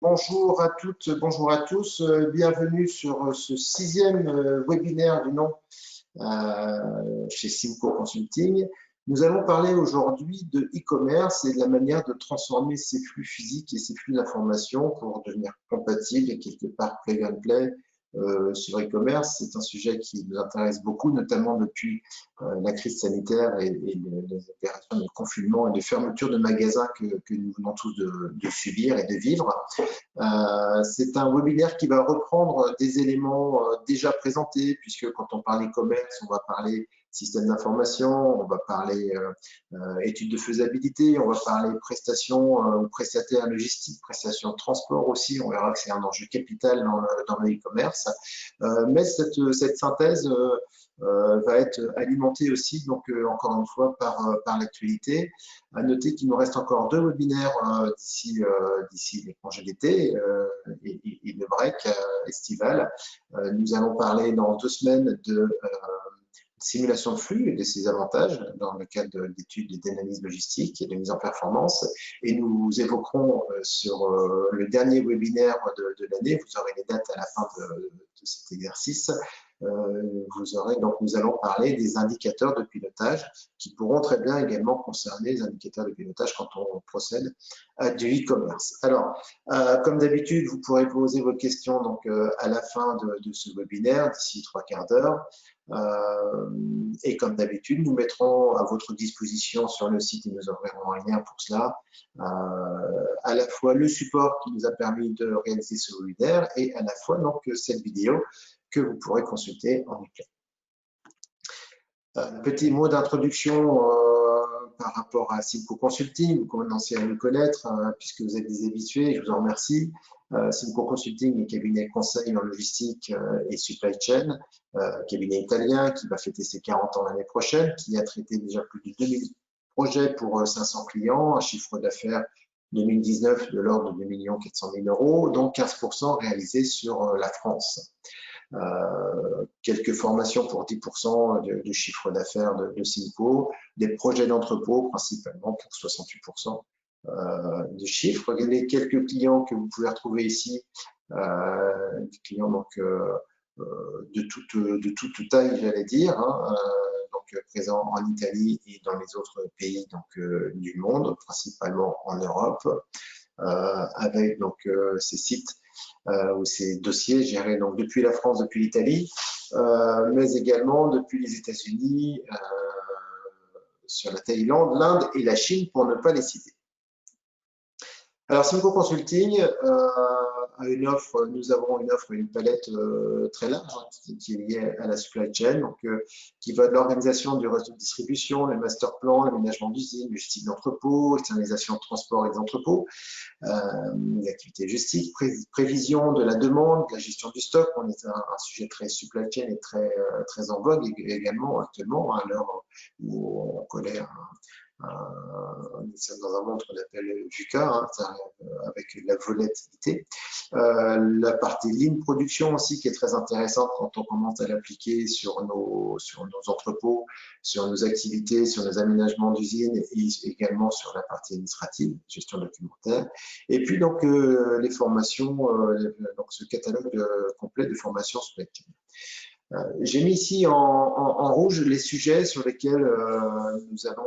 Bonjour à toutes, bonjour à tous. Bienvenue sur ce sixième webinaire du nom chez Simco Consulting. Nous allons parler aujourd'hui de e-commerce et de la manière de transformer ces flux physiques et ces flux d'informations pour devenir compatibles et quelque part plug and play sur e-commerce. C'est un sujet qui nous intéresse beaucoup, notamment depuis la crise sanitaire et les opérations de confinement et de fermeture de magasins que nous venons tous de subir et de vivre. C'est un webinaire qui va reprendre des éléments déjà présentés, puisque quand on parle e-commerce, on va parler système d'information, on va parler études de faisabilité, on va parler prestations ou prestataires logistiques, prestations de transport aussi. On verra que c'est un enjeu capital dans le e-commerce. Mais cette synthèse va être alimentée aussi, donc encore une fois, par l'actualité. À noter qu'il nous reste encore 2 webinaires d'ici les congés d'été et le break estival. Nous allons parler dans 2 semaines de simulation de flux et de ses avantages dans le cadre d'études et d'analyse logistique et de mise en performance. Et nous évoquerons sur le dernier webinaire de l'année, vous aurez les dates à la fin de cet exercice, nous allons parler des indicateurs de pilotage qui pourront très bien également concerner les indicateurs de pilotage quand on procède à du e-commerce. Alors, comme d'habitude, vous pourrez poser vos questions donc, à la fin de ce webinaire, d'ici 3/4 d'heure. Et comme d'habitude, nous mettrons à votre disposition sur le site et nous enverrons un lien pour cela, à la fois le support qui nous a permis de réaliser ce webinaire et à la fois donc cette vidéo que vous pourrez consulter en replay. Petit mot d'introduction par rapport à Simco Consulting, vous commencez à nous connaître puisque vous êtes des habitués, je vous en remercie. Simco Consulting est cabinet conseil en logistique et supply chain, cabinet italien qui va fêter ses 40 ans l'année prochaine, qui a traité déjà plus de 2000 projets pour 500 clients, un chiffre d'affaires 2019 de l'ordre de 2 400 000 €, dont 15% réalisés sur la France. Quelques formations pour 10% du chiffre d'affaires de Simco, des projets d'entrepôt principalement pour 68% du chiffre. Les quelques clients que vous pouvez retrouver ici, des clients donc de toute taille, j'allais dire, donc présents en Italie et dans les autres pays donc du monde, principalement en Europe, avec donc ces sites ou ces dossiers gérés donc depuis la France, depuis l'Italie, mais également depuis les États-Unis, sur la Thaïlande, l'Inde et la Chine, pour ne pas les citer. Alors, Simco Consulting a une offre, nous avons une offre, une palette très large qui est liée à la supply chain, donc qui va de l'organisation du réseau de distribution, le master plan, l'aménagement d'usine, logistique d'entrepôt, externalisation de transport et des entrepôts, les activités logistiques, prévision de la demande, la gestion du stock. On est un sujet très supply chain et très en vogue également actuellement, à l'heure où on connaît nous sommes dans un monde qu'on appelle VUCA, avec la volatilité. La partie ligne production aussi qui est très intéressante quand on commence à l'appliquer sur nos entrepôts, sur nos activités, sur nos aménagements d'usines et également sur la partie administrative, gestion documentaire. Et puis donc les formations, donc ce catalogue complet de formations supply chain. J'ai mis ici en rouge les sujets sur lesquels nous allons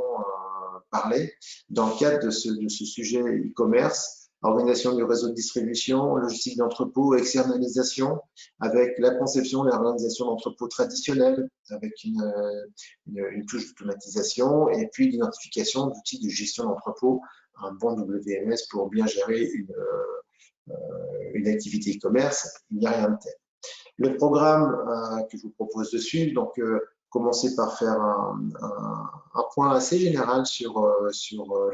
parler dans le cadre de ce sujet e-commerce, organisation du réseau de distribution, logistique d'entrepôt, externalisation, avec la conception et l'organisation d'entrepôts traditionnels, avec une touche d'automatisation, et puis l'identification d'outils de gestion d'entrepôt, un bon WMS pour bien gérer une activité e-commerce. Il n'y a rien de tel. Le programme que je vous propose de suivre, donc commencer par faire un point assez général sur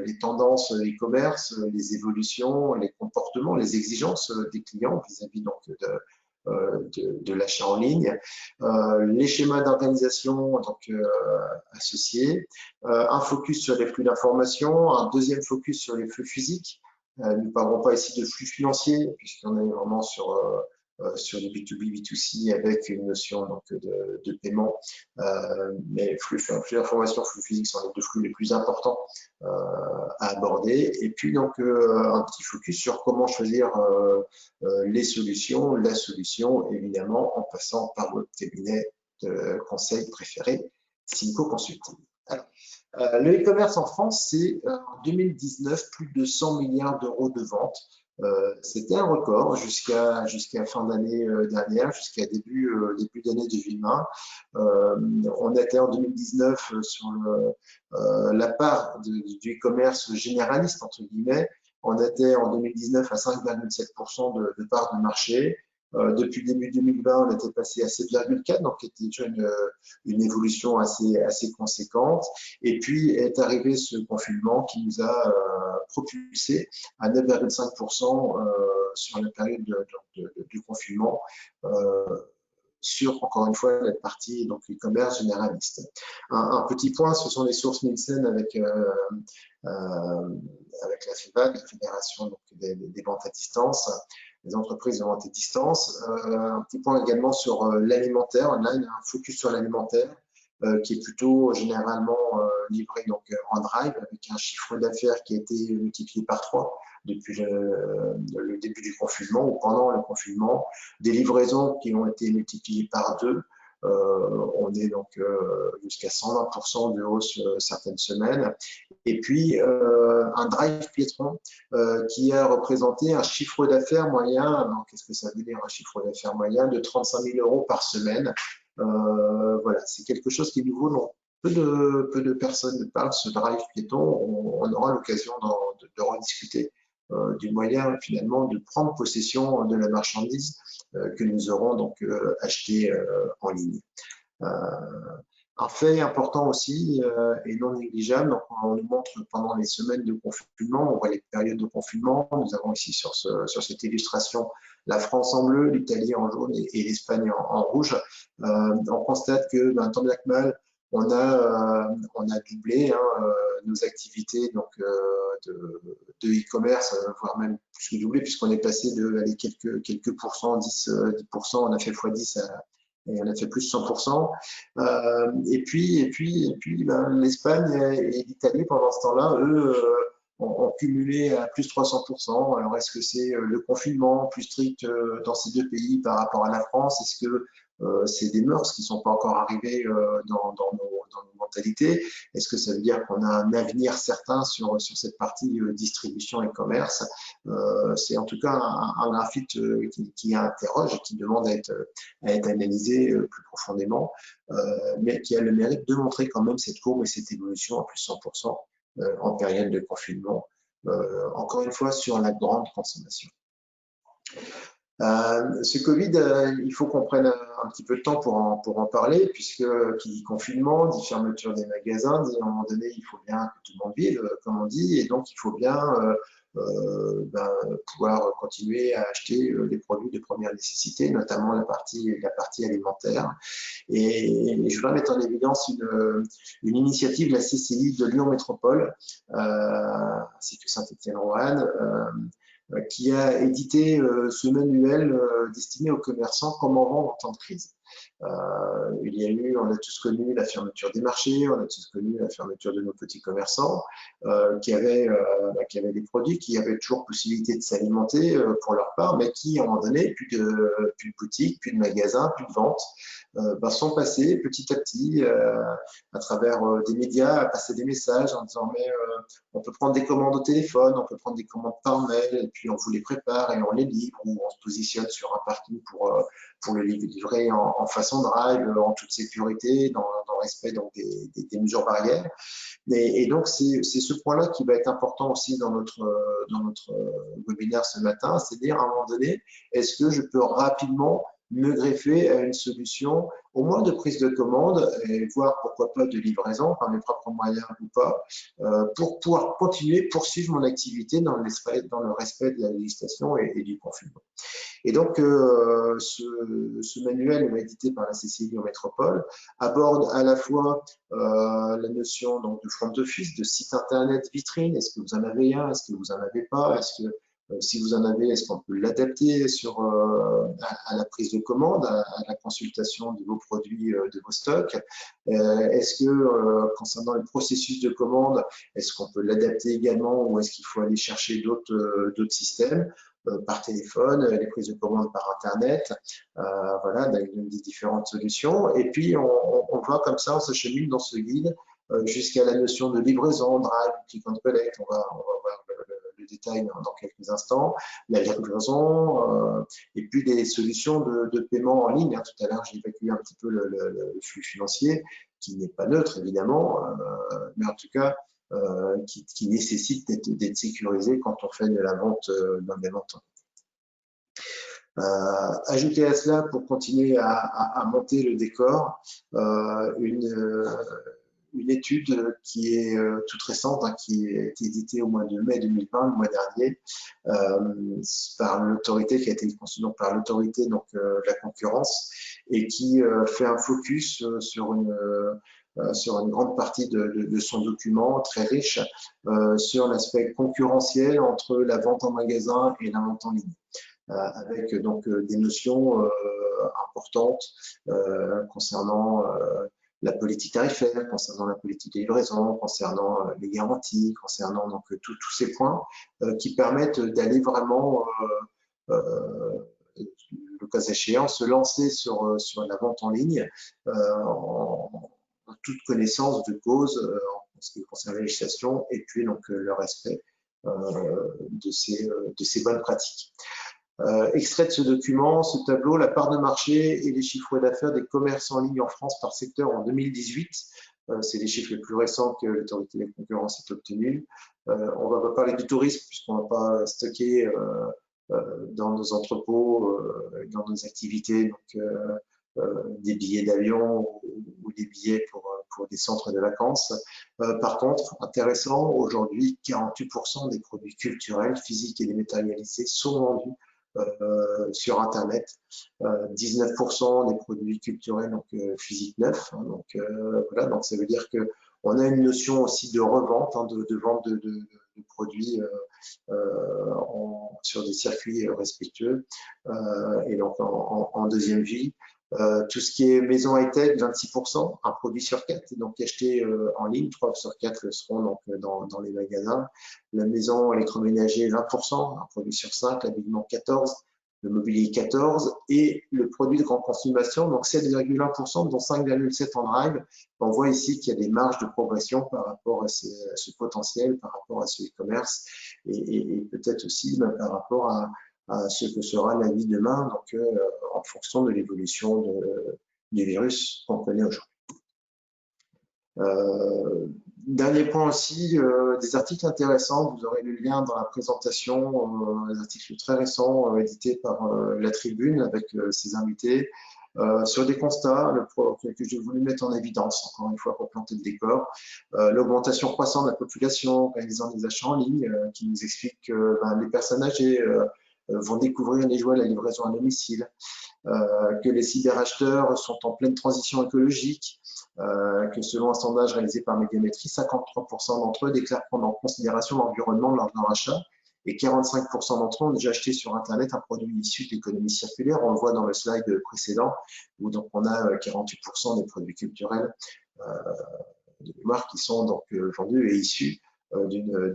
les tendances e-commerce, les évolutions, les comportements, les exigences des clients vis-à-vis donc de l'achat en ligne, les schémas d'organisation donc associés, un focus sur les flux d'information, un deuxième focus sur les flux physiques. Nous ne parlerons pas ici de flux financiers puisqu'on est vraiment sur sur du B2B, B2C avec une notion donc, de paiement. Mais flux d'information, flux physique sont les deux flux les plus importants à aborder. Et puis donc un petit focus sur comment choisir les solutions, la solution évidemment en passant par votre cabinet de conseil préféré, Cinco Consulting. Alors, le e-commerce en France, c'est en 2019 plus de 100 milliards d'euros de ventes. C'était un record jusqu'à fin d'année dernière, jusqu'à début d'année 2020. On était en 2019 sur la part du e-commerce généraliste, entre guillemets. On était en 2019 à 5,7% de part de marché. Depuis début 2020, on était passé à 7,4, donc c'était déjà une évolution assez conséquente. Et puis est arrivé ce confinement qui nous a propulsé à 9,5% sur la période du confinement. Sur, encore une fois, la partie donc e-commerce généraliste. Un petit point, ce sont les sources Nielsen avec la FEVAD, la Fédération donc, des ventes à distance, les entreprises de vente à distance. Un petit point également sur l'alimentaire. On a un focus sur l'alimentaire qui est plutôt généralement livré donc, en drive avec un chiffre d'affaires qui a été multiplié par 3 depuis le début du confinement ou pendant le confinement, des livraisons qui ont été multipliées par 2. On est donc jusqu'à 120% de hausse certaines semaines. Et puis, un drive Piétron qui a représenté un chiffre d'affaires moyen, qu'est-ce que ça veut dire un chiffre d'affaires moyen, de 35 000 euros par semaine. Voilà, c'est quelque chose qui est nouveau, non. Peu de personnes parlent, ce drive piéton, on aura l'occasion de rediscuter du moyen finalement de prendre possession de la marchandise que nous aurons donc achetée en ligne. Un fait important aussi et non négligeable, donc on nous montre pendant les semaines de confinement, on voit les périodes de confinement, nous avons ici sur cette illustration la France en bleu, l'Italie en jaune et l'Espagne en rouge. On constate que tant bien que mal, on a doublé nos activités donc, de e-commerce, voire même plus que doublé, puisqu'on est passé de quelques pourcents, 10%, on a fait x10 et on a fait plus de 100%. Et puis l'Espagne et l'Italie, pendant ce temps-là, eux, ont cumulé à plus de 300%. Alors, est-ce que c'est le confinement plus strict dans ces deux pays par rapport à la France? Est-ce que c'est des mœurs qui ne sont pas encore arrivées dans nos mentalités? Est-ce que ça veut dire qu'on a un avenir certain sur cette partie distribution et commerce? C'est en tout cas un graphite qui interroge et qui demande à être analysé plus profondément, mais qui a le mérite de montrer quand même cette courbe et cette évolution à plus 100% en période de confinement, encore une fois sur la grande consommation. Ce Covid, il faut qu'on prenne un petit peu de temps pour en parler, puisque qui dit confinement, dit fermeture des magasins, dit à un moment donné, il faut bien que tout le monde vive, comme on dit, et donc il faut bien pouvoir continuer à acheter des produits de première nécessité, notamment la partie alimentaire. Et je voudrais mettre en évidence une initiative de la CCI de Lyon Métropole, ainsi que Saint-Étienne-Roanne, qui a édité ce manuel destiné aux commerçants comment vendre en temps de crise. On a tous connu la fermeture des marchés, on a tous connu la fermeture de nos petits commerçants qui avaient des produits, qui avaient toujours possibilité de s'alimenter pour leur part, mais qui, à un moment donné, plus de boutiques, plus de magasins, plus de ventes, sont passés petit à petit à travers des médias à passer des messages en disant mais on peut prendre des commandes au téléphone, on peut prendre des commandes par mail, et puis on vous les prépare et on les livre, ou on se positionne sur un parking pour le livrer en façon drive, en toute sécurité, dans le respect donc, des mesures barrières. Et donc, c'est ce point-là qui va être important aussi dans notre webinaire ce matin, c'est-à-dire à un moment donné, est-ce que je peux rapidement me greffer à une solution, au moins de prise de commande, et voire pourquoi pas de livraison par mes propres moyens ou pas, pour pouvoir continuer, poursuivre mon activité dans le respect de la législation et du confinement. Et donc, ce manuel édité par la CCI en métropole aborde à la fois la notion donc, de front office, de site internet vitrine. Est-ce que vous en avez un? Est-ce que vous en avez pas? Est-ce que Si vous en avez, est-ce qu'on peut l'adapter à la prise de commande, à la consultation de vos produits, de vos stocks? Est-ce que, concernant le processus de commande, est-ce qu'on peut l'adapter également ou est-ce qu'il faut aller chercher d'autres systèmes par téléphone, les prises de commande par Internet, voilà, des différentes solutions. Et puis, on va comme ça, on s'achemine dans ce guide jusqu'à la notion de livraison, drive, click and collect. On va voir le détail dans quelques instants, la livraison, et puis des solutions de paiement en ligne. Tout à l'heure, j'ai évacué un petit peu le flux financier, qui n'est pas neutre, évidemment, mais en tout cas, qui nécessite d'être sécurisé quand on fait de la vente dans des ventes. Ajouter à cela, pour continuer à monter le décor, une étude qui est toute récente, qui a été éditée au mois de mai 2020, le mois dernier, par l'autorité, qui a été conçue donc par l'autorité de la concurrence, et qui fait un focus sur une grande partie de son document très riche sur l'aspect concurrentiel entre la vente en magasin et la vente en ligne. Avec donc des notions importantes concernant la politique tarifaire, concernant la politique de livraison, concernant les garanties, concernant donc tous ces points qui permettent d'aller vraiment, le cas échéant, se lancer sur la vente en ligne en toute connaissance de cause en ce qui concerne la législation et puis donc le respect de ces bonnes pratiques. Extrait de ce document, ce tableau, la part de marché et les chiffres d'affaires des commerces en ligne en France par secteur en 2018. C'est les chiffres les plus récents que l'autorité de la concurrence a obtenus. On va pas parler du tourisme puisqu'on ne va pas stocker dans nos entrepôts, dans nos activités, donc des billets d'avion ou des billets pour des centres de vacances. Par contre, intéressant, aujourd'hui, 48% des produits culturels, physiques et dématérialisés sont vendus sur Internet, 19% des produits culturels donc physiques neufs. Voilà, donc ça veut dire que on a une notion aussi de revente, de vente de produits sur des circuits respectueux et donc en deuxième vie. Tout ce qui est maison high-tech, 26%, un produit sur 4 est donc acheté en ligne, 3 sur 4 le seront donc dans les magasins. La maison électroménager, 20%, un produit sur 5, l'habillement 14%, le mobilier 14% et le produit de grande consommation, donc 7,1%, dont 5,7% en drive. On voit ici qu'il y a des marges de progression par rapport à ce potentiel, par rapport à ce e-commerce et peut-être aussi par rapport à ce que sera la vie demain, donc en fonction de l'évolution du virus qu'on connaît aujourd'hui. Dernier point aussi, des articles intéressants, vous aurez le lien dans la présentation, des articles très récents édités par La Tribune avec ses invités, sur des constats que j'ai voulu mettre en évidence, encore une fois pour planter le décor, l'augmentation croissante de la population réalisant des achats en ligne, qui nous explique que les personnes âgées vont découvrir les joies de la livraison à domicile, que les cyberacheteurs sont en pleine transition écologique, que selon un sondage réalisé par Médiamétrie, 53% d'entre eux déclarent prendre en considération l'environnement lors de leur achat et 45% d'entre eux ont déjà acheté sur Internet un produit issu de l'économie circulaire. On le voit dans le slide précédent où donc on a 48% des produits culturels de mémoire qui sont donc vendus et issus d'une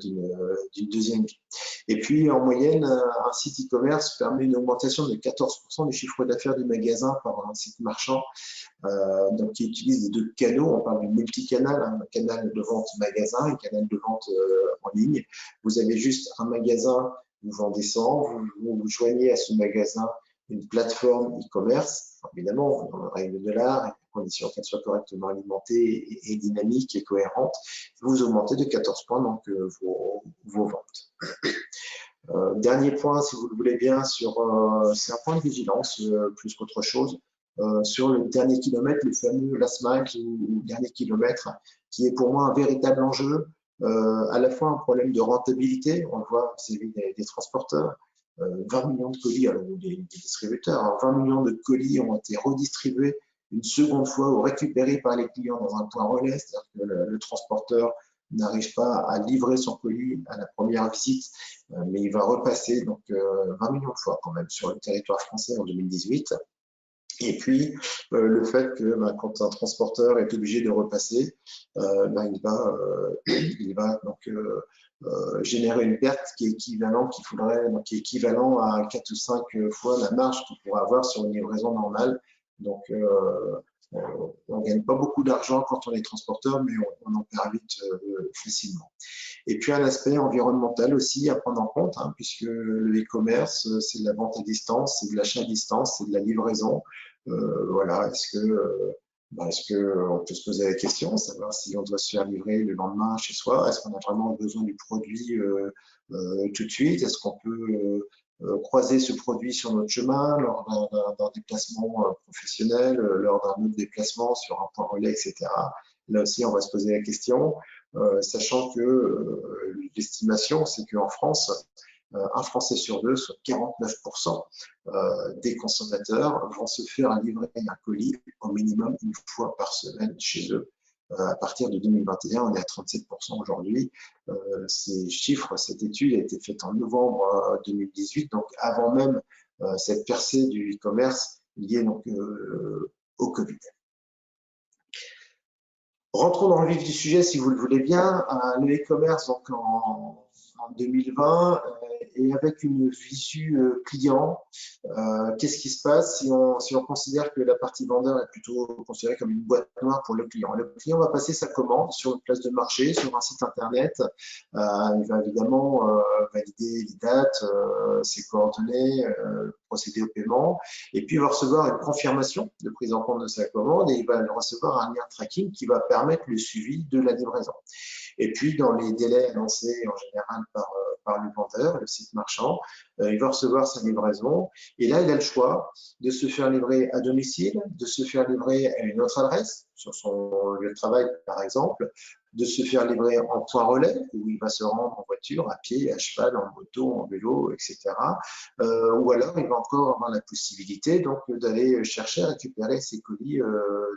deuxième vie. Et puis, en moyenne, un site e-commerce permet une augmentation de 14% du chiffre d'affaires du magasin par un site marchand, donc qui utilise les deux canaux. On parle du multicanal, un canal de vente magasin et un canal de vente en ligne. Vous avez juste un magasin, vous vendez 100, vous joignez à ce magasin une plateforme e-commerce, évidemment, dans la règle de l'art, à condition qu'elle soit correctement alimentée et dynamique et cohérente, vous augmentez de 14 points donc vos ventes. Dernier point, si vous le voulez bien, c'est un point de vigilance plus qu'autre chose, sur le dernier kilomètre, le fameux last mile ou dernier kilomètre, qui est pour moi un véritable enjeu, à la fois un problème de rentabilité, on le voit vis-à-vis des transporteurs, 20 millions de colis, alors des distributeurs, 20 millions de colis ont été redistribués une seconde fois ou récupérés par les clients dans un point relais, c'est-à-dire que le transporteur n'arrive pas à livrer son colis à la première visite, mais il va repasser donc 20 millions de fois quand même sur le territoire français en 2018. Et puis, le fait que quand un transporteur est obligé de repasser, il va donc générer une perte qui est équivalent, qui est équivalent à 4 ou 5 fois la marge qu'il pourrait avoir sur une livraison normale. Donc, on ne gagne pas beaucoup d'argent quand on est transporteur, mais on en perd vite facilement. Et puis un aspect environnemental aussi à prendre en compte, hein, puisque le e-commerce, c'est de la vente à distance, c'est de l'achat à distance, c'est de la livraison. Voilà, est-ce que on peut se poser la question, savoir si on doit se faire livrer le lendemain chez soi, est-ce qu'on a vraiment besoin du produit tout de suite, est-ce qu'on peut croiser ce produit sur notre chemin lors d'un déplacement professionnel, lors d'un autre déplacement sur un point relais, etc. Là aussi, on va se poser la question, sachant que l'estimation, c'est qu'en France, un Français sur deux, soit 49% des consommateurs, vont se faire livrer un colis au minimum une fois par semaine chez eux. À partir de 2021, on est à 37% aujourd'hui. Ces chiffres, cette étude a été faite en novembre 2018, donc avant même cette percée du e-commerce liée donc, au Covid. Rentrons dans le vif du sujet, si vous le voulez bien. Le e-commerce, donc en 2020, et avec une visu client, qu'est-ce qui se passe si on considère que la partie vendeur est plutôt considérée comme une boîte noire pour le client? Le client va passer sa commande sur une place de marché, sur un site internet. Il va évidemment valider les dates, ses coordonnées, procéder au paiement, et puis il va recevoir une confirmation de prise en compte de sa commande et il va recevoir un lien tracking qui va permettre le suivi de la livraison. Et puis, dans les délais annoncés en général par le vendeur, le site marchand, il va recevoir sa livraison. Et là, il a le choix de se faire livrer à domicile, de se faire livrer à une autre adresse, sur son lieu de travail par exemple, de se faire livrer en point relais, où il va se rendre en voiture, à pied, à cheval, en moto, en vélo, etc. Ou alors, il va encore avoir la possibilité donc d'aller chercher à récupérer ses colis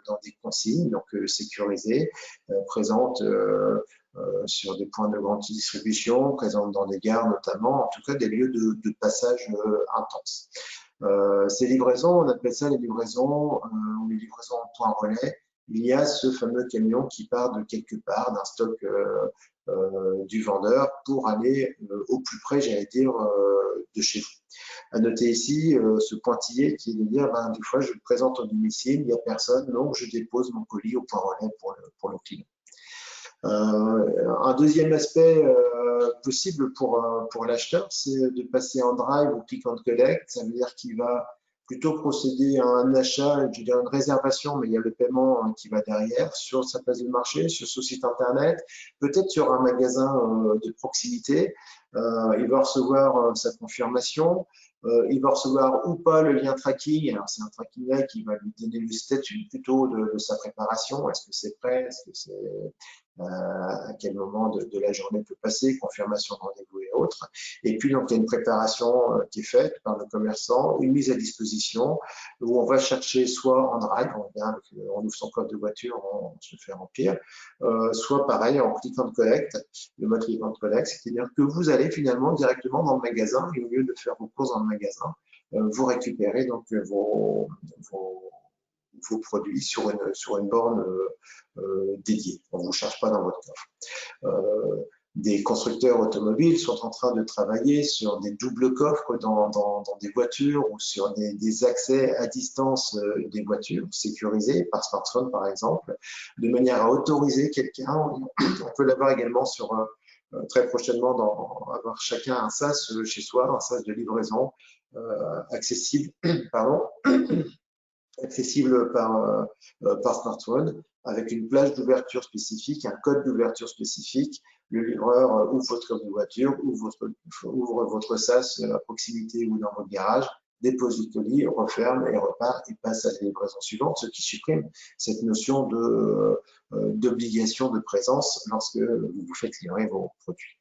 dans des consignes donc sécurisées, présentes sur des points de grande distribution, présentes dans des gares notamment, en tout cas des lieux de passage intenses. Ces livraisons, on appelle ça les livraisons ou les livraisons en point relais. Il y a ce fameux camion qui part de quelque part, d'un stock du vendeur pour aller au plus près, j'allais dire, de chez vous. À noter ici ce pointillé qui est de dire, des fois je le présente au domicile, il n'y a personne, donc je dépose mon colis au point relais pour le client. Un deuxième aspect possible pour l'acheteur, c'est de passer en drive ou click and collect. Ça veut dire qu'il va plutôt procéder à un achat, je dirais une réservation, mais il y a le paiement qui va derrière, sur sa place de marché, sur son site internet, peut-être sur un magasin de proximité. Il va recevoir sa confirmation. Il va recevoir ou pas le lien tracking. Alors, c'est un tracking là qui va lui donner le statut plutôt de sa préparation. Est-ce que c'est prêt? Est-ce que c'est à quel moment de la journée peut passer, confirmation de rendez-vous et autres. Et puis, donc, il y a une préparation qui est faite par le commerçant, une mise à disposition où on va chercher soit en drive, on ouvre son code de voiture, on se fait remplir, soit pareil en click and collect, le mode click and collect, c'est-à-dire que vous allez finalement directement dans le magasin et au lieu de faire vos courses dans le magasin, vous récupérez donc vos produits sur une borne dédiée. On ne vous charge pas dans votre coffre. Des constructeurs automobiles sont en train de travailler sur des doubles coffres dans des voitures ou sur des accès à distance des voitures sécurisés par smartphone par exemple, de manière à autoriser quelqu'un. On peut l'avoir également sur très prochainement avoir chacun un sas chez soi, un sas de livraison accessible, accessible par smartphone, avec une plage d'ouverture spécifique, un code d'ouverture spécifique. Le livreur ouvre votre voiture, ouvre votre sas à proximité ou dans votre garage, dépose le colis, referme et repart et passe à la livraison suivante, ce qui supprime cette notion d'obligation de présence lorsque vous vous faites livrer vos produits.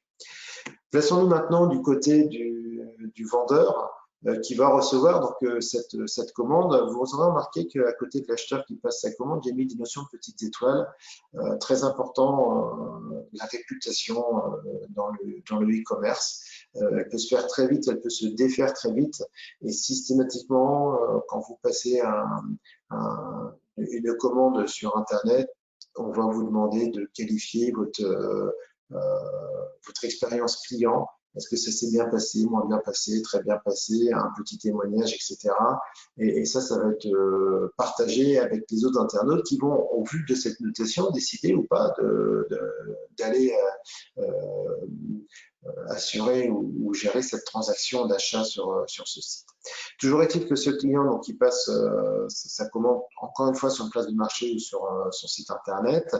Plaçons-nous maintenant du côté du vendeur. qui va recevoir donc cette commande. Vous aurez remarqué qu'à côté de l'acheteur qui passe sa commande, j'ai mis des notions de petites étoiles. Très important, la réputation dans le e-commerce. Elle peut se faire très vite, elle peut se défaire très vite. Et systématiquement, quand vous passez une commande sur Internet, on va vous demander de qualifier votre expérience client. Est-ce que ça s'est bien passé, moins bien passé, très bien passé, un petit témoignage, etc. Et ça va être partagé avec les autres internautes qui vont, au vu de cette notation, décider ou pas d'aller assurer ou gérer cette transaction d'achat sur ce site. Toujours est-il que ce client, donc, qui passe sa commande, encore une fois, sur une place de marché ou sur son site internet,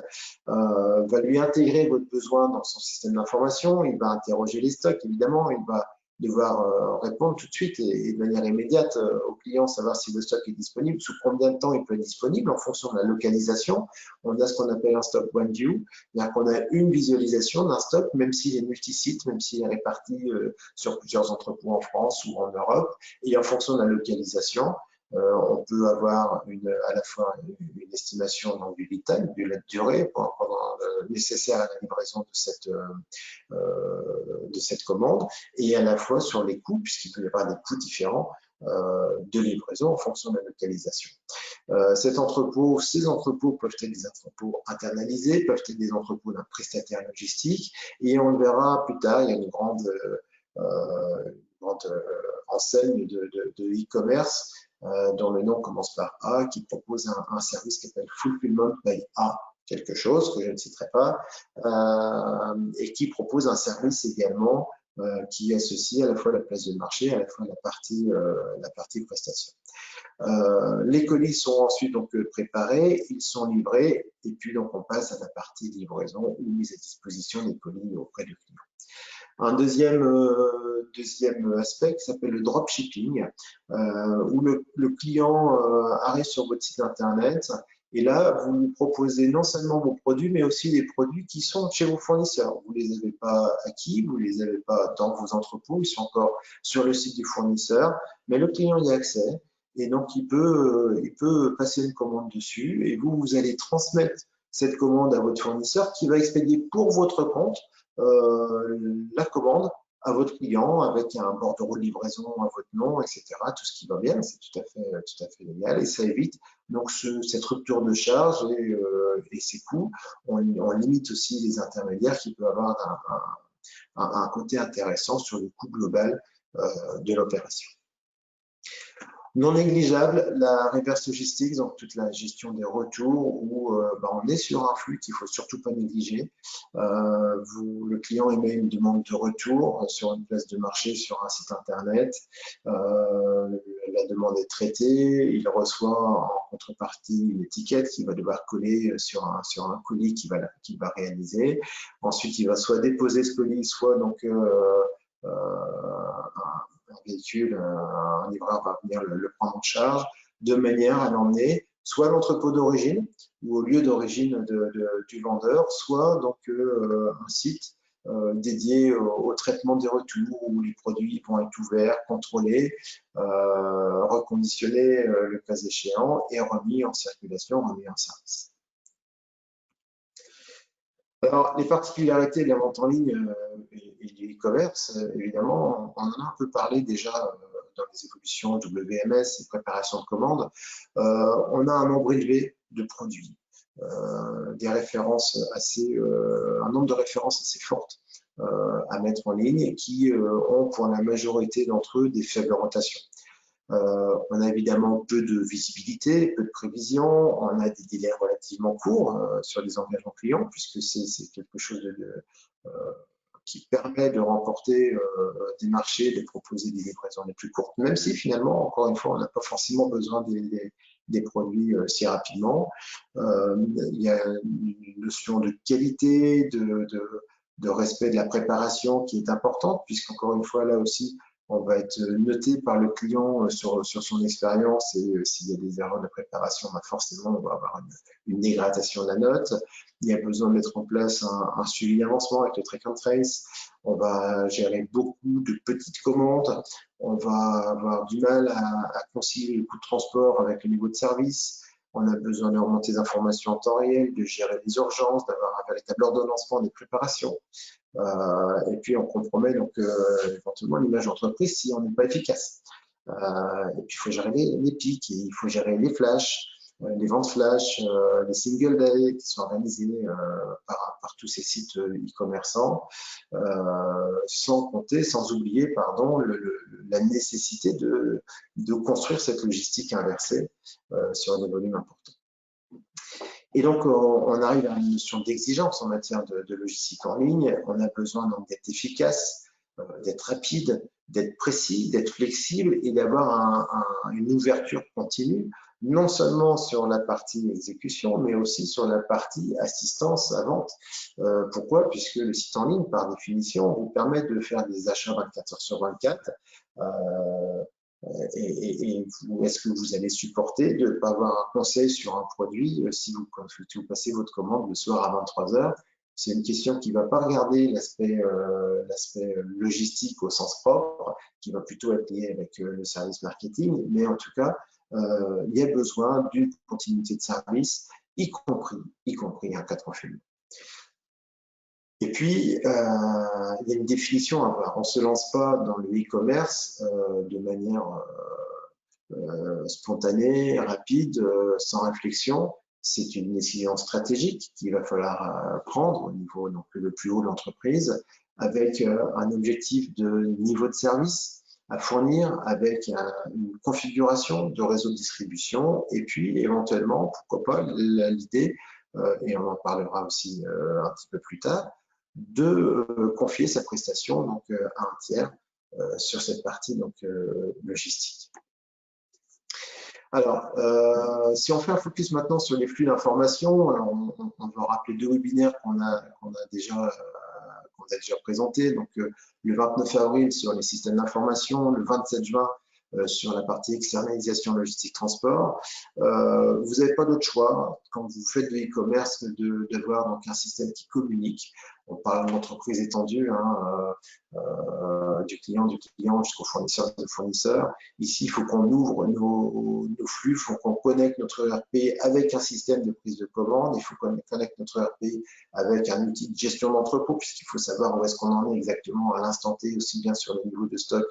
va lui intégrer votre besoin dans son système d'information, il va interroger les stocks, évidemment, il va devoir répondre tout de suite et de manière immédiate au client, savoir si le stock est disponible, sous combien de temps il peut être disponible en fonction de la localisation. On a ce qu'on appelle un stock one view, c'est-à-dire qu'on a une visualisation d'un stock, même s'il est multisite, même s'il est réparti sur plusieurs entrepôts en France ou en Europe, et en fonction de la localisation, on peut avoir à la fois une estimation donc, du lead time, de la durée nécessaire à la livraison de cette commande, et à la fois sur les coûts, puisqu'il peut y avoir des coûts différents de livraison en fonction de la localisation. Ces entrepôts peuvent être des entrepôts internalisés, peuvent être des entrepôts d'un prestataire logistique, et on le verra plus tard, il y a une grande enseigne de e-commerce dont le nom commence par A, qui propose un service qui s'appelle Fulfillment by A, quelque chose que je ne citerai pas, et qui propose un service également qui associe à la fois la place de marché, à la fois la partie prestation. Les colis sont ensuite donc préparés, ils sont livrés, et puis donc on passe à la partie livraison ou mise à disposition des colis auprès du client. Un deuxième aspect qui s'appelle le dropshipping, où le client arrive sur votre site internet et là, vous lui proposez non seulement vos produits, mais aussi des produits qui sont chez vos fournisseurs. Vous ne les avez pas acquis, vous ne les avez pas dans vos entrepôts, ils sont encore sur le site du fournisseur, mais le client y a accès et donc il peut passer une commande dessus et vous allez transmettre cette commande à votre fournisseur qui va expédier pour votre compte la commande à votre client avec un bordereau de livraison à votre nom, etc. Tout ce qui va bien, c'est tout à fait légal et ça évite donc cette rupture de charge et ses coûts. On limite aussi les intermédiaires qui peuvent avoir un côté intéressant sur le coût global de l'opération. Non négligeable, la reverse logistique, donc toute la gestion des retours où on est sur un flux qu'il ne faut surtout pas négliger. Le client émet une demande de retour sur une place de marché, sur un site internet. La demande est traitée, il reçoit en contrepartie une étiquette qu'il va devoir coller sur un colis qu'il va réaliser. Ensuite, il va soit déposer ce colis, soit donc un véhicule, un livreur va venir le prendre en charge de manière à l'emmener soit à l'entrepôt d'origine ou au lieu d'origine du vendeur, soit donc un site dédié au traitement des retours où les produits vont être ouverts, contrôlés, reconditionnés le cas échéant et remis en circulation, remis en service. Alors, les particularités de la vente en ligne et du e-commerce, évidemment, on en a un peu parlé déjà dans les évolutions WMS et préparation de commandes. On a un nombre élevé de produits, des références un nombre de références assez fortes à mettre en ligne et qui ont pour la majorité d'entre eux des faibles rotations. On a évidemment peu de visibilité, peu de prévision, on a des délais relativement courts sur les engagements clients puisque c'est quelque chose qui permet de remporter des marchés, de proposer des livraisons les plus courtes, même si finalement, encore une fois, on n'a pas forcément besoin des produits si rapidement. Il y a une notion de qualité, de respect de la préparation qui est importante puisqu'encore une fois, là aussi, on va être noté par le client sur son expérience et s'il y a des erreurs de préparation, bah forcément, on va avoir une dégradation de la note. Il y a besoin de mettre en place un suivi d'avancement avec le track and trace. On va gérer beaucoup de petites commandes. On va avoir du mal à concilier le coût de transport avec le niveau de service. On a besoin de remonter des informations en temps réel, de gérer les urgences, d'avoir un véritable ordonnancement des préparations. Et puis, on compromet donc éventuellement l'image d'entreprise si on n'est pas efficace. Et puis, il faut gérer les pics, il faut gérer les flashs, les ventes flash, les single days qui sont organisés par tous ces sites e-commerçants, sans oublier, pardon, la nécessité de construire cette logistique inversée sur des volumes importants. Et donc, on arrive à une notion d'exigence en matière de logistique en ligne. On a besoin donc d'être efficace, d'être rapide, d'être précis, d'être flexible et d'avoir une ouverture continue, non seulement sur la partie exécution, mais aussi sur la partie assistance à vente. Pourquoi? Puisque le site en ligne, par définition, vous permet de faire des achats 24 heures sur 24. Est-ce que vous allez supporter de ne pas avoir un conseil sur un produit si vous passez votre commande le soir à 23 heures? C'est une question qui ne va pas regarder l'aspect logistique au sens propre, qui va plutôt être lié avec le service marketing, mais en tout cas, il y a besoin d'une continuité de service, y compris en cas de confinement. Et puis, il y a une définition à avoir. On ne se lance pas dans le e-commerce de manière spontanée, rapide, sans réflexion. C'est une décision stratégique qu'il va falloir prendre au niveau donc, le plus haut de l'entreprise, avec un objectif de niveau de service à fournir, avec une configuration de réseau de distribution, et puis éventuellement, pourquoi pas, l'idée, et on en parlera aussi un petit peu plus tard, de confier sa prestation donc, à un tiers sur cette partie donc, logistique. Alors, si on fait un focus maintenant sur les flux d'informations, on va rappeler deux webinaires qu'on a déjà présentés. Donc, le 29 avril sur les systèmes d'information, le 27 juin sur la partie externalisation logistique transport. Vous n'avez pas d'autre choix quand vous faites de l'e-commerce d'avoir donc un système qui communique. On parle d'entreprise étendue, hein, du client jusqu'au fournisseur de fournisseur. Ici, il faut qu'on ouvre nos flux, il faut qu'on connecte notre ERP avec un système de prise de commande, il faut qu'on connecte notre ERP avec un outil de gestion d'entrepôt, puisqu'il faut savoir où est-ce qu'on en est exactement à l'instant T, aussi bien sur le niveau de stock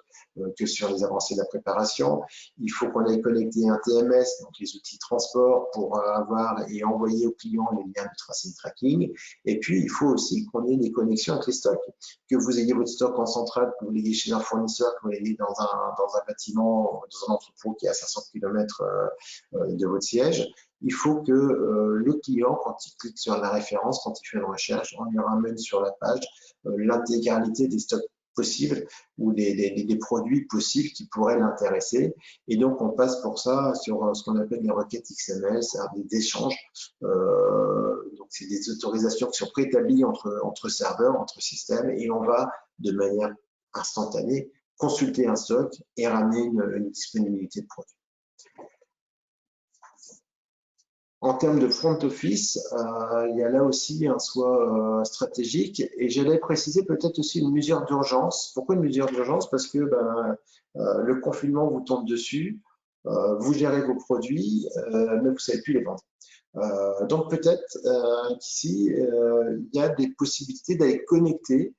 que sur les avancées de la préparation. Il faut qu'on ait connecté un TMS, donc les outils de transport, pour avoir et envoyer aux clients les liens de tracing tracking. Et puis, il faut aussi qu'on ait des connexions avec les stocks. Que vous ayez votre stock en centrale, que vous l'ayez chez un fournisseur, que vous l'ayez dans un bâtiment, dans un entrepôt qui est à 500 km de votre siège, il faut que le client, quand il clique sur la référence, quand il fait une recherche, on lui ramène sur la page l'intégralité des stocks possibles ou des produits possibles qui pourraient l'intéresser. Et donc, on passe pour ça sur ce qu'on appelle des requêtes XML, c'est-à-dire des échanges. Donc, c'est des autorisations qui sont préétablies entre serveurs, entre systèmes, et on va, de manière instantanée, consulter un stock et ramener une disponibilité de produit. En termes de front office, il y a là aussi un choix stratégique et j'allais préciser peut-être aussi une mesure d'urgence. Pourquoi une mesure d'urgence? Parce que le confinement vous tombe dessus, vous gérez vos produits, mais vous ne savez plus les vendre. Donc peut-être qu'ici, il y a des possibilités d'aller connecter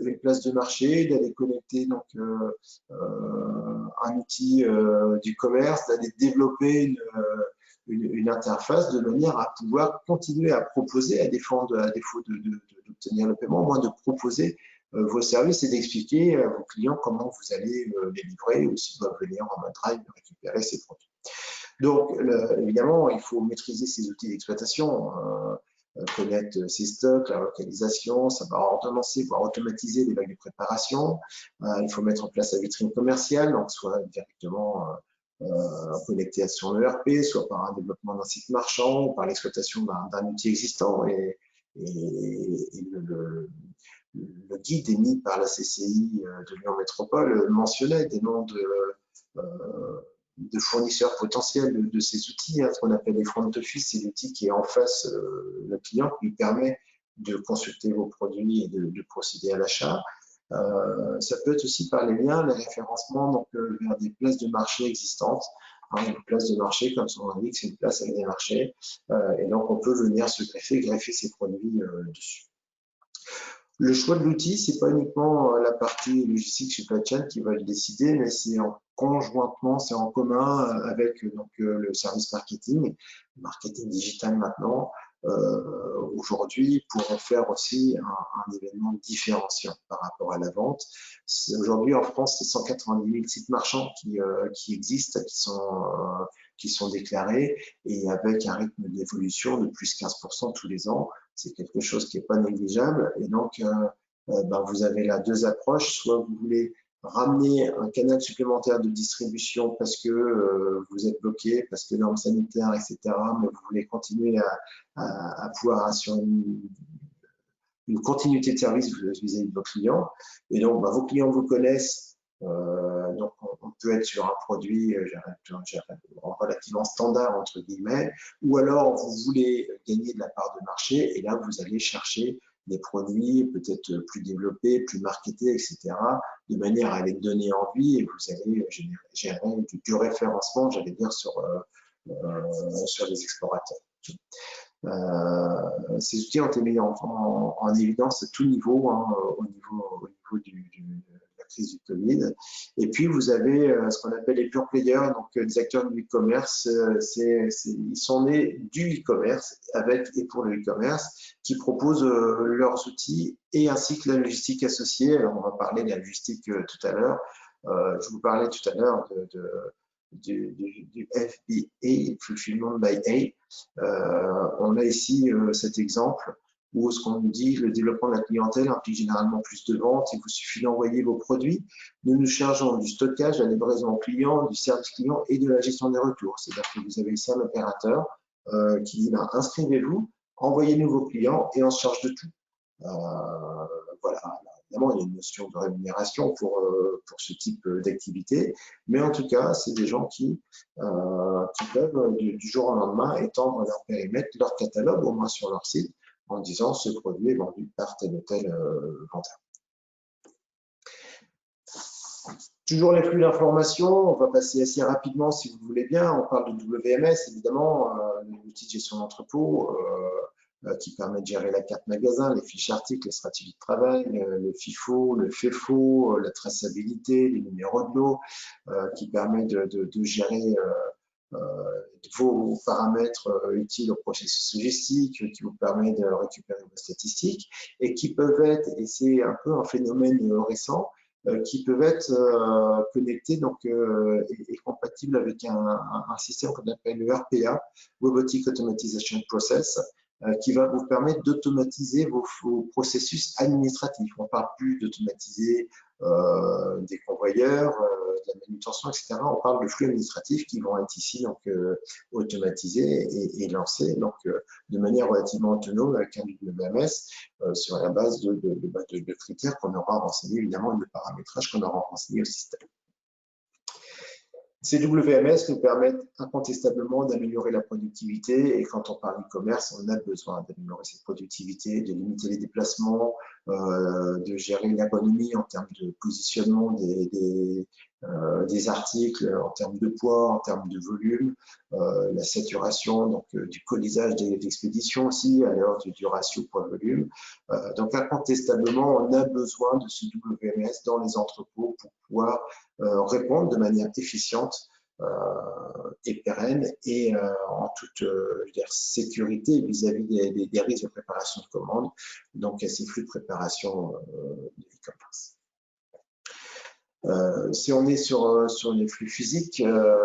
une place de marché, d'aller connecter donc, un outil du commerce, d'aller développer une interface de manière à pouvoir continuer à proposer, à défaut d'obtenir le paiement, au moins de proposer vos services et d'expliquer à vos clients comment vous allez les livrer ou s'ils doivent venir en mode drive récupérer ces produits. Donc, évidemment, il faut maîtriser ces outils d'exploitation, connaître ses stocks, la localisation, savoir ordonnancer, voire automatiser les vagues de préparation. Il faut mettre en place la vitrine commerciale, donc soit directement connecté à son ERP, soit par un développement d'un site marchand, ou par l'exploitation d'un outil existant. Et le guide émis par la CCI de Lyon Métropole mentionnait des noms de fournisseurs potentiels de ces outils, ce qu'on appelle les front office, c'est l'outil qui est en face le client, qui lui permet de consulter vos produits et de procéder à l'achat. Ça peut être aussi par les liens, les référencements donc, vers des places de marché existantes. Une place de marché, comme son nom l'indique, c'est une place avec des marchés. Et donc, on peut venir se greffer ses produits dessus. Le choix de l'outil, c'est pas uniquement la partie logistique supply chain qui va le décider, mais c'est conjointement, c'est en commun avec donc, le service marketing digital maintenant, aujourd'hui, pour en faire aussi un événement différenciant par rapport à la vente. Aujourd'hui, en France, c'est 190 000 sites marchands qui existent, qui sont déclarés, et avec un rythme d'évolution de plus 15% tous les ans. C'est quelque chose qui n'est pas négligeable. Et donc, vous avez là deux approches. Soit vous voulez ramener un canal supplémentaire de distribution parce que vous êtes bloqué, parce que normes sanitaires, etc., mais vous voulez continuer à pouvoir assurer une continuité de service vis-à-vis de vos clients. Et donc, vos clients vous connaissent. Donc, on peut être sur un produit relativement standard, entre guillemets, ou alors vous voulez gagner de la part de marché, et là, vous allez chercher des produits peut-être plus développés, plus marketés, etc., de manière à les donner envie, et vous allez générer du référencement, j'allais dire, sur les explorateurs. Ces outils ont été mis en évidence à tout niveau, au niveau de la crise du Covid. Et puis, vous avez ce qu'on appelle les pure players, donc les acteurs du e-commerce. Ils sont nés du e-commerce avec et pour le e-commerce, qui proposent leurs outils et ainsi que la logistique associée. Alors, on va parler de la logistique tout à l'heure. Je vous parlais tout à l'heure du FBA, Fulfillment by A. On a ici cet exemple où ce qu'on nous dit, le développement de la clientèle implique généralement plus de ventes. Il vous suffit d'envoyer vos produits. Nous nous chargeons du stockage, de la livraison au client, du service client et de la gestion des retours. C'est-à-dire que vous avez ici un opérateur qui dit inscrivez-vous, envoyez-nous vos clients et on se charge de tout. Voilà. Évidemment, il y a une notion de rémunération pour ce type d'activité, mais en tout cas, c'est des gens qui peuvent du jour au lendemain étendre leur périmètre, leur catalogue, au moins sur leur site, en disant ce produit est vendu par tel ou tel vendeur. Toujours les flux d'informations, on va passer assez rapidement si vous voulez bien. On parle de WMS, évidemment, l'outil de gestion d'entrepôt, qui permet de gérer la carte magasin, les fiches articles, les stratégies de travail, le FIFO, le FEFO, la traçabilité, les numéros de lot, qui permet de gérer vos paramètres utiles au processus logistique, qui vous permet de récupérer vos statistiques et qui peuvent être, et c'est un peu un phénomène récent, qui peuvent être connectés donc, et compatibles avec un système qu'on appelle le RPA, Robotic Automatization Process, qui va vous permettre d'automatiser vos processus administratifs. On ne parle plus d'automatiser des convoyeurs, de la manutention, etc. On parle de flux administratifs qui vont être ici donc, automatisés et lancés donc, de manière relativement autonome avec un WMS sur la base de critères qu'on aura renseignés, évidemment, et de paramétrage qu'on aura renseigné au système. Ces WMS nous permettent incontestablement d'améliorer la productivité et quand on parle e-commerce, on a besoin d'améliorer cette productivité, de limiter les déplacements, de gérer l'ergonomie en termes de positionnement des articles, en termes de poids, en termes de volume, la saturation, donc du colisage des expéditions aussi, à l'heure du ratio poids-volume. Donc incontestablement, on a besoin de ce WMS dans les entrepôts pour pouvoir répondre de manière efficiente et pérenne et en toute sécurité vis-à-vis des risques de préparation de commandes, donc à ces flux de préparation de e-commerce. Si on est sur les flux physiques,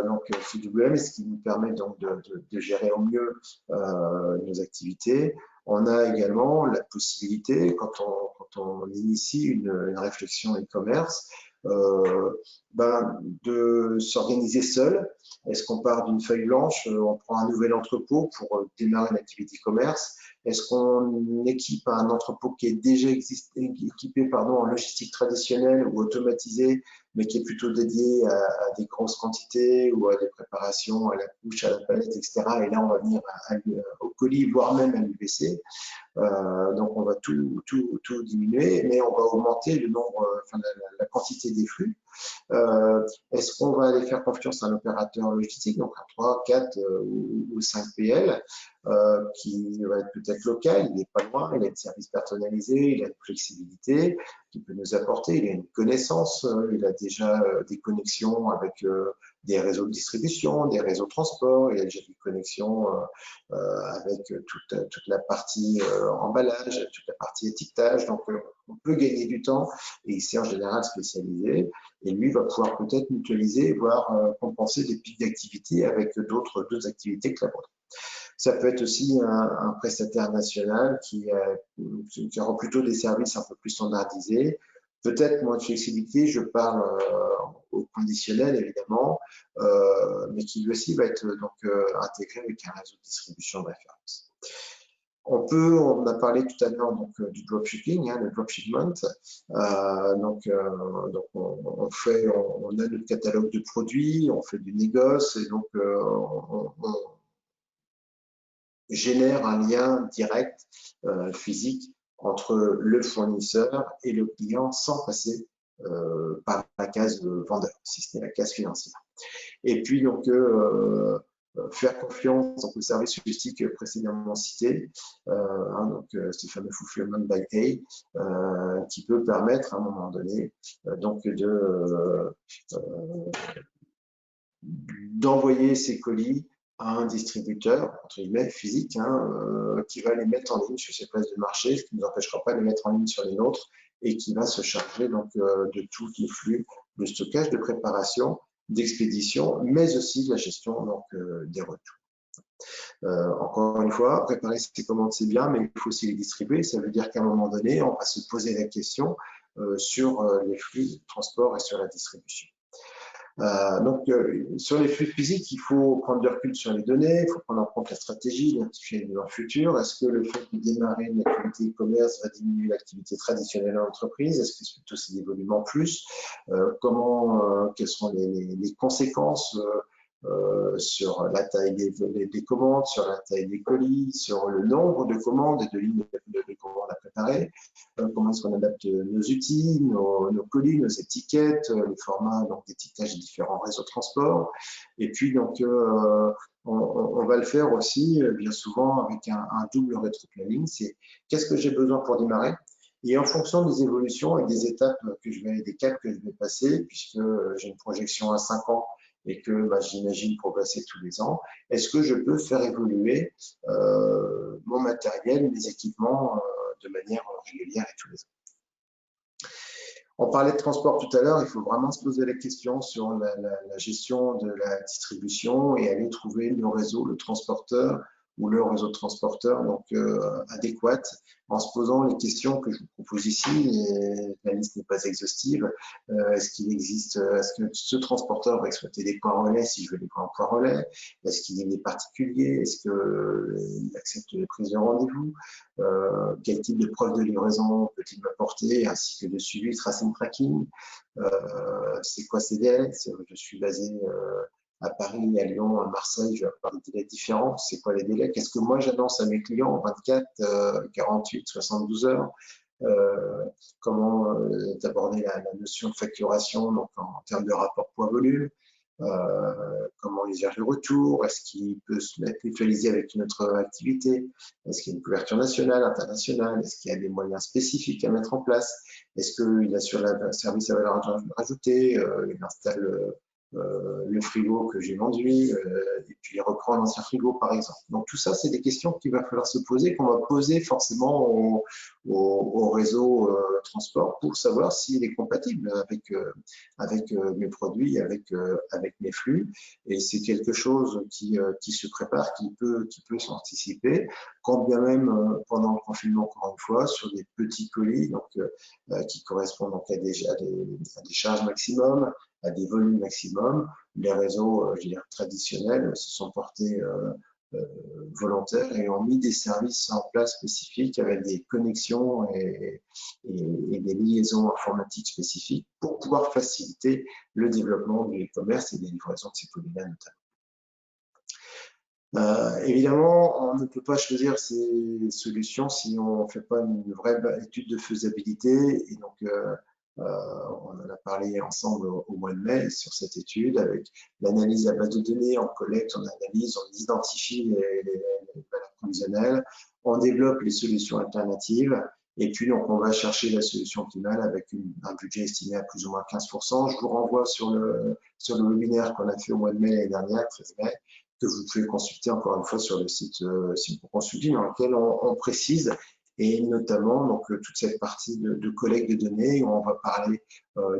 donc CWM, ce qui nous permet donc de gérer au mieux nos activités, on a également la possibilité, quand on initie une réflexion e-commerce, de s'organiser seul. Est-ce qu'on part d'une feuille blanche, on prend un nouvel entrepôt pour démarrer une activité e-commerce, Est-ce qu'on équipe un entrepôt qui est déjà équipé en logistique traditionnelle ou automatisée, mais qui est plutôt dédié à des grosses quantités ou à des préparations à la couche, à la palette, etc. Et là, on va venir au colis, voire même à l'UVC. Donc, on va tout diminuer, mais on va augmenter le nombre, la quantité des flux. Est-ce qu'on va aller faire confiance à un opérateur logistique, donc un 3, 4 ou 5 PL, qui va être peut-être local, il n'est pas loin, il a des services personnalisés, il a une flexibilité qu'il peut nous apporter, il a une connaissance, il a déjà des connexions avec des réseaux de distribution, des réseaux de transport, il a déjà des connexions avec toute la partie emballage, toute la partie étiquetage, donc on peut gagner du temps et il s'est en général spécialisé. Et lui va pouvoir peut-être mutualiser, voire compenser des pics d'activité avec d'autres activités que la vôtre. Ça peut être aussi un prestataire national qui aura plutôt des services un peu plus standardisés, peut-être moins de flexibilité, je parle au conditionnel évidemment, mais qui lui aussi va être intégré avec un réseau de distribution de référence. On a parlé tout à l'heure du dropshipping, le dropshipment. On a notre catalogue de produits, on fait du négoce et donc on génère un lien direct physique entre le fournisseur et le client sans passer par la case vendeur, si ce n'est la case financière. Et puis faire confiance aux services logistiques précédemment cités, ce fameux fulfillment by A, qui peut permettre à un moment donné d'envoyer ces colis à un distributeur, entre guillemets, physique, qui va les mettre en ligne sur ses places de marché, ce qui ne nous empêchera pas de les mettre en ligne sur les nôtres et qui va se charger de tous les flux de stockage, de préparation, d'expédition, mais aussi de la gestion des retours. Encore une fois, préparer ces commandes, c'est bien, mais il faut aussi les distribuer. Ça veut dire qu'à un moment donné, on va se poser la question sur les flux de transport et sur la distribution. Sur les flux physiques, il faut prendre du recul sur les données, il faut prendre en compte la stratégie, identifier les besoins futurs. Est-ce que le fait de démarrer une activité e-commerce va diminuer l'activité traditionnelle de l'entreprise? Est-ce que c'est plutôt c'est des volumes en plus? Quelles sont les conséquences sur la taille des commandes, sur la taille des colis, sur le nombre de commandes et de lignes de commandes à préparer, comment est-ce qu'on adapte nos outils, nos colis, nos étiquettes, les formats d'étiquetage des différents réseaux de transport. Et puis on va le faire aussi bien souvent avec un double rétro-planning. C'est qu'est-ce que j'ai besoin pour démarrer? Et en fonction des évolutions et des étapes des caps que je vais passer, puisque j'ai une projection à 5 ans et que j'imagine progresser tous les ans, est-ce que je peux faire évoluer mon matériel, mes équipements de manière régulière et tous les ans? On parlait de transport tout à l'heure, il faut vraiment se poser la question sur la gestion de la distribution et aller trouver le réseau, le transporteur ou le réseau de transporteurs adéquat en se posant les questions que je vous propose ici. Et la liste n'est pas exhaustive. Est-ce que ce transporteur va exploiter des points relais si je veux des points relais? Est-ce qu'il y a des particuliers? Est-ce qu'il accepte les prises de rendez-vous? Quel type de preuve de livraison peut-il m'apporter, ainsi que de suivi, tracing, tracking? C'est quoi ces délais? Je suis basé à Paris, à Lyon, à Marseille, je vais avoir des délais différents. C'est quoi les délais? Qu'est-ce que moi j'annonce à mes clients? 24, 48, 72 heures. Comment aborder la notion de facturation en termes de rapport poids-volume? Comment les gère le retour? Est-ce qu'il peut se mutualiser avec une autre activité? Est-ce qu'il y a une couverture nationale, internationale? Est-ce qu'il y a des moyens spécifiques à mettre en place? Est-ce qu'il assure le service à valeur ajoutée? Il installe le frigo que j'ai vendu et puis il reprend l'ancien frigo par exemple. Donc tout ça, c'est des questions qu'il va falloir se poser, qu'on va poser forcément au réseau transport pour savoir s'il est compatible avec mes produits, avec mes flux. Et c'est quelque chose qui se prépare, qui peut s'anticiper, quand bien même pendant le confinement, encore une fois, sur des petits colis qui correspondent à des charges maximum, à des volumes maximum. Les réseaux, je dirais, traditionnels se sont portés volontaires et ont mis des services en place spécifiques avec des connexions et des liaisons informatiques spécifiques pour pouvoir faciliter le développement du e-commerce et des livraisons de ces colis-là notamment. Évidemment, on ne peut pas choisir ces solutions si on ne fait pas une vraie étude de faisabilité. Et donc, on en a parlé ensemble au mois de mai sur cette étude avec l'analyse à base de données, on collecte, on analyse, on identifie les valeurs provisionnelles, on développe les solutions alternatives et puis donc on va chercher la solution optimale avec un budget estimé à plus ou moins 15%. Je vous renvoie sur le webinaire qu'on a fait au mois de mai l'année dernière, 13 mai, que vous pouvez consulter encore une fois sur le site Simple Consulting, dans lequel on précise, et notamment donc toute cette partie de collecte de données où on va parler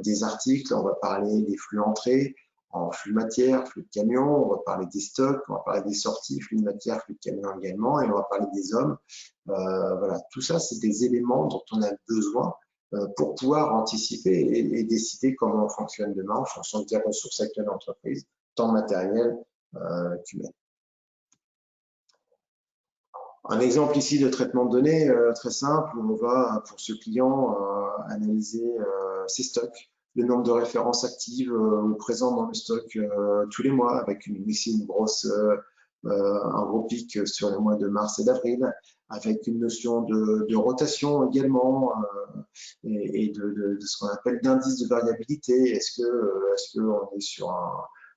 des articles, on va parler des flux entrées en flux matière, flux de camions, on va parler des stocks, on va parler des sorties, flux de matière, flux de camions également, et on va parler des hommes. Voilà, tout ça, c'est des éléments dont on a besoin pour pouvoir anticiper et décider comment on fonctionne demain en fonction des ressources actuelles de l'entreprise, tant matériel qu'humaine. Un exemple ici de traitement de données très simple, où on va, pour ce client, analyser ses stocks, le nombre de références actives ou présentes dans le stock tous les mois, avec ici un gros pic sur les mois de mars et d'avril, avec une notion de rotation également et de ce qu'on appelle d'indice de variabilité. Est-ce qu'on est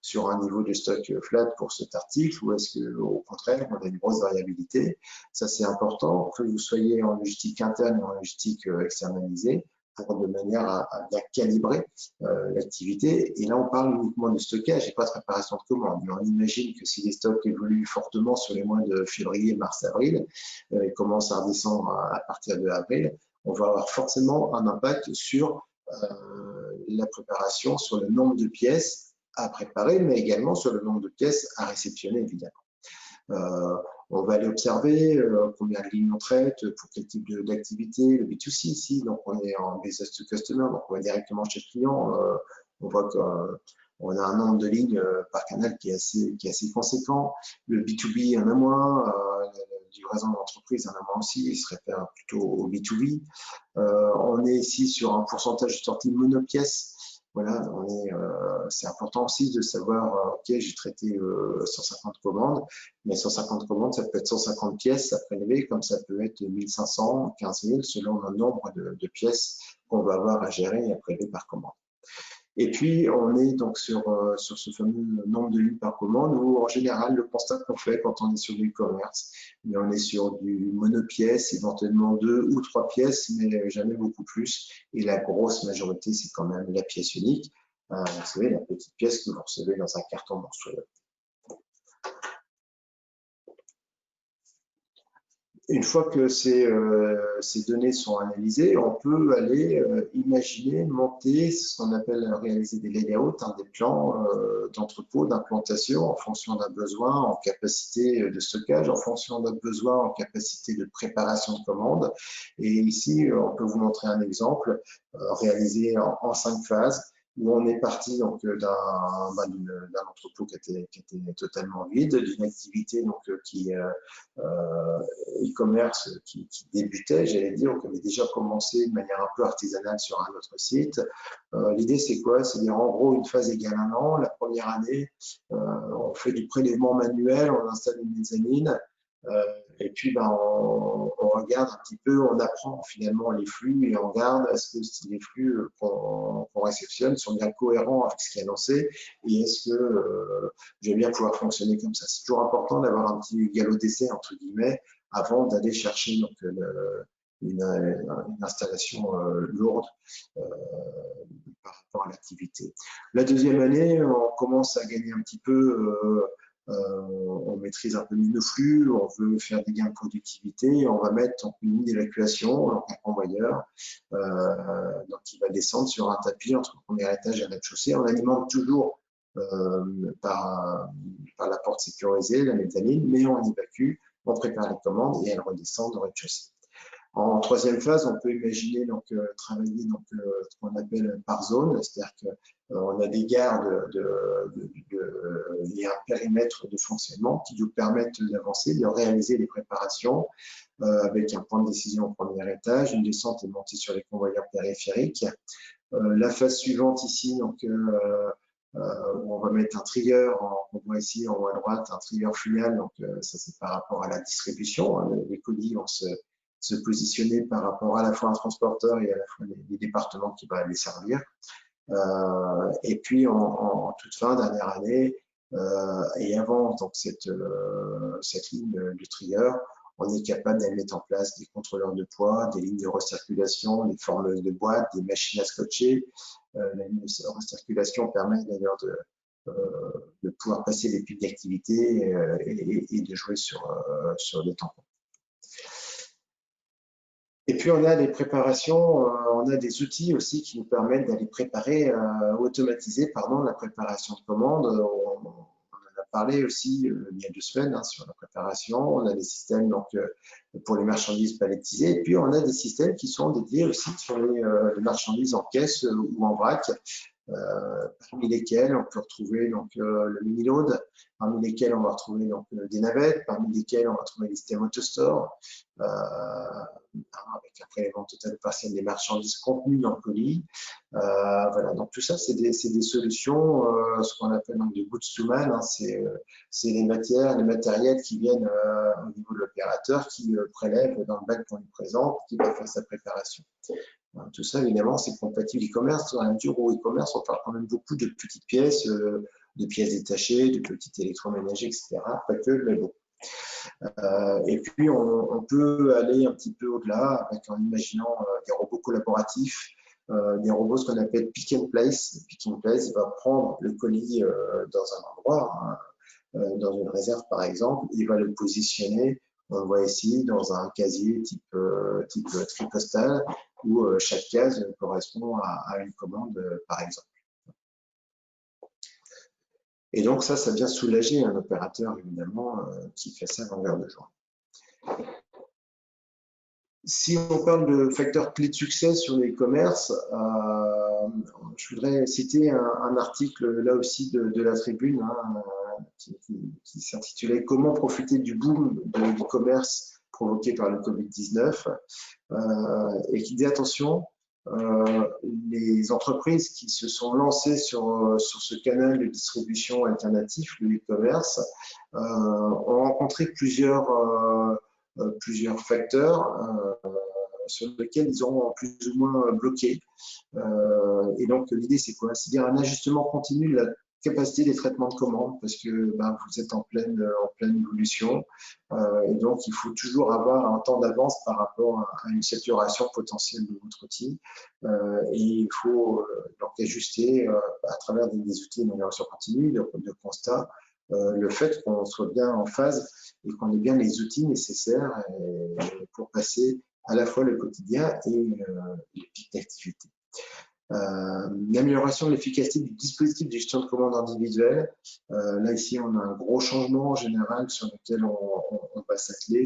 sur un niveau de stock flat pour cet article ou est-ce qu'au contraire, on a une grosse variabilité? Ça, c'est important que vous soyez en logistique interne ou en logistique externalisée de manière à bien calibrer l'activité. Et là, on parle uniquement du stockage et pas de préparation de commande. Mais on imagine que si les stocks évoluent fortement sur les mois de février, mars, avril, et commencent à redescendre à partir de avril, on va avoir forcément un impact sur la préparation, sur le nombre de pièces à préparer, mais également sur le nombre de pièces à réceptionner, évidemment. On va aller observer combien de lignes on traite, pour quel type d'activité, le B2C ici, donc on est en business to customer, donc on va directement chez le client, on voit qu'on a un nombre de lignes par canal qui est assez conséquent. Le B2B, il y en a moins, la livraison d'entreprise, il y en a moins aussi, il se réfère plutôt au B2B. On est ici sur un pourcentage de sortie monopièce. Voilà, c'est important aussi de savoir, ok, j'ai traité 150 commandes, mais 150 commandes, ça peut être 150 pièces à prélever, comme ça peut être 1500, 15 000, selon le nombre de pièces qu'on va avoir à gérer et à prélever par commande. Et puis, on est donc sur ce fameux nombre de lignes par commande où, en général, le constat qu'on fait quand on est sur du e-commerce, on est sur du monopièce, éventuellement 2 ou 3 pièces, mais jamais beaucoup plus. Et la grosse majorité, c'est quand même la pièce unique. Vous savez, la petite pièce que vous recevez dans un carton mensuel. Une fois que ces données sont analysées, on peut aller imaginer, monter ce qu'on appelle réaliser des layouts, des plans d'entrepôt, d'implantation en fonction d'un besoin en capacité de stockage, en fonction d'un besoin en capacité de préparation de commande. Et ici, on peut vous montrer un exemple réalisé en 5 phases, où on est parti donc d'un entrepôt qui était totalement vide, d'une activité donc qui e-commerce qui débutait, j'allais dire, qui avait déjà commencé de manière un peu artisanale sur un autre site. L'idée, c'est quoi? C'est dire en gros une phase égale 1 an. La première année, on fait du prélèvement manuel, on installe une mezzanine. Et puis, on regarde un petit peu, on apprend finalement les flux et on regarde est-ce que les flux qu'on réceptionne sont bien cohérents avec ce qui est annoncé et est-ce que je vais bien pouvoir fonctionner comme ça. C'est toujours important d'avoir un petit galop d'essai, entre guillemets, avant d'aller chercher donc, une installation lourde par rapport à l'activité. La deuxième année, on commence à gagner un petit peu on maîtrise un peu mieux nos flux, on veut faire des gains de productivité, on va mettre une ligne d'évacuation, donc un convoyeur, donc qui va descendre sur un tapis entre le premier étage et le rez-de-chaussée. On alimente toujours par la porte sécurisée, la mezzanine, mais on évacue, on prépare les commandes et elles redescendent au rez-de-chaussée. En troisième phase, on peut imaginer donc travailler donc ce qu'on appelle par zone, c'est-à-dire qu'on a des gares il y a un périmètre de fonctionnement qui nous permettent d'avancer, de réaliser les préparations avec un point de décision au premier étage, une descente et montée sur les convoyeurs périphériques. La phase suivante ici, donc on va mettre un trieur, on voit ici en haut à droite un trieur final, donc ça c'est par rapport à la distribution, hein, les colis vont se positionner par rapport à la fois un transporteur et à la fois les départements qui vont les servir. Et puis en toute fin, dernière année, et avant donc cette ligne de trieur, on est capable de mettre en place des contrôleurs de poids, des lignes de recirculation, des formeuses de boîtes, des machines à scotcher. La ligne de recirculation permet d'ailleurs de pouvoir passer les pics d'activité et de jouer sur les tampons. Et puis on a des préparations, on a des outils aussi qui nous permettent d'aller préparer, automatiser pardon, la préparation de commandes. On en a parlé aussi il y a 2 semaines hein, sur la préparation. On a des systèmes donc, pour les marchandises palettisées. Et puis on a des systèmes qui sont dédiés aussi sur les marchandises en caisse ou en vrac. Parmi lesquels on peut retrouver donc, le mini-load, parmi lesquels on va retrouver donc, des navettes, parmi lesquels on va trouver les systèmes autostore, avec un prélèvement total partiel des marchandises contenues dans le colis. Voilà, donc tout ça, c'est des solutions, ce qu'on appelle donc des goods to man, hein, c'est les matières, les matériels qui viennent au niveau de l'opérateur, qui prélève dans le bac qu'on lui présente, qui va faire sa préparation. Tout ça, évidemment, c'est compatible e-commerce dans la mesure où e-commerce, on parle quand même beaucoup de petites pièces, de pièces détachées, de petits électroménagers, etc. Pas que, mais bon. Et puis, on peut aller un petit peu au-delà en imaginant des robots collaboratifs, des robots ce qu'on appelle pick and place. Le pick and place va prendre le colis dans un endroit, hein, dans une réserve par exemple, il va le positionner. On le voit ici dans un casier type tri postal où chaque case correspond à une commande par exemple. Et donc ça vient soulager un opérateur évidemment qui fait ça à longueur de journée. Si on parle de facteurs clés de succès sur le e-commerce, je voudrais citer un article là aussi de la Tribune hein, qui s'intitulait « Comment profiter du boom de l'e-commerce provoqué par le Covid-19 » et qui dit attention, les entreprises qui se sont lancées sur ce canal de distribution alternatif, le e-commerce, ont rencontré plusieurs facteurs sur lesquels ils ont plus ou moins bloqué. Et donc, l'idée, c'est quoi? C'est-à-dire un ajustement continu de la capacité des traitements de commandes parce que vous êtes en pleine évolution et donc il faut toujours avoir un temps d'avance par rapport à une saturation potentielle de votre outil et il faut donc ajuster à travers des outils d'amélioration continue, de constat, le fait qu'on soit bien en phase et qu'on ait bien les outils nécessaires pour passer à la fois le quotidien et les pics d'activité. L'amélioration de l'efficacité du dispositif de gestion de commande individuelle. Là, ici, on a un gros changement en général sur lequel on va s'atteler.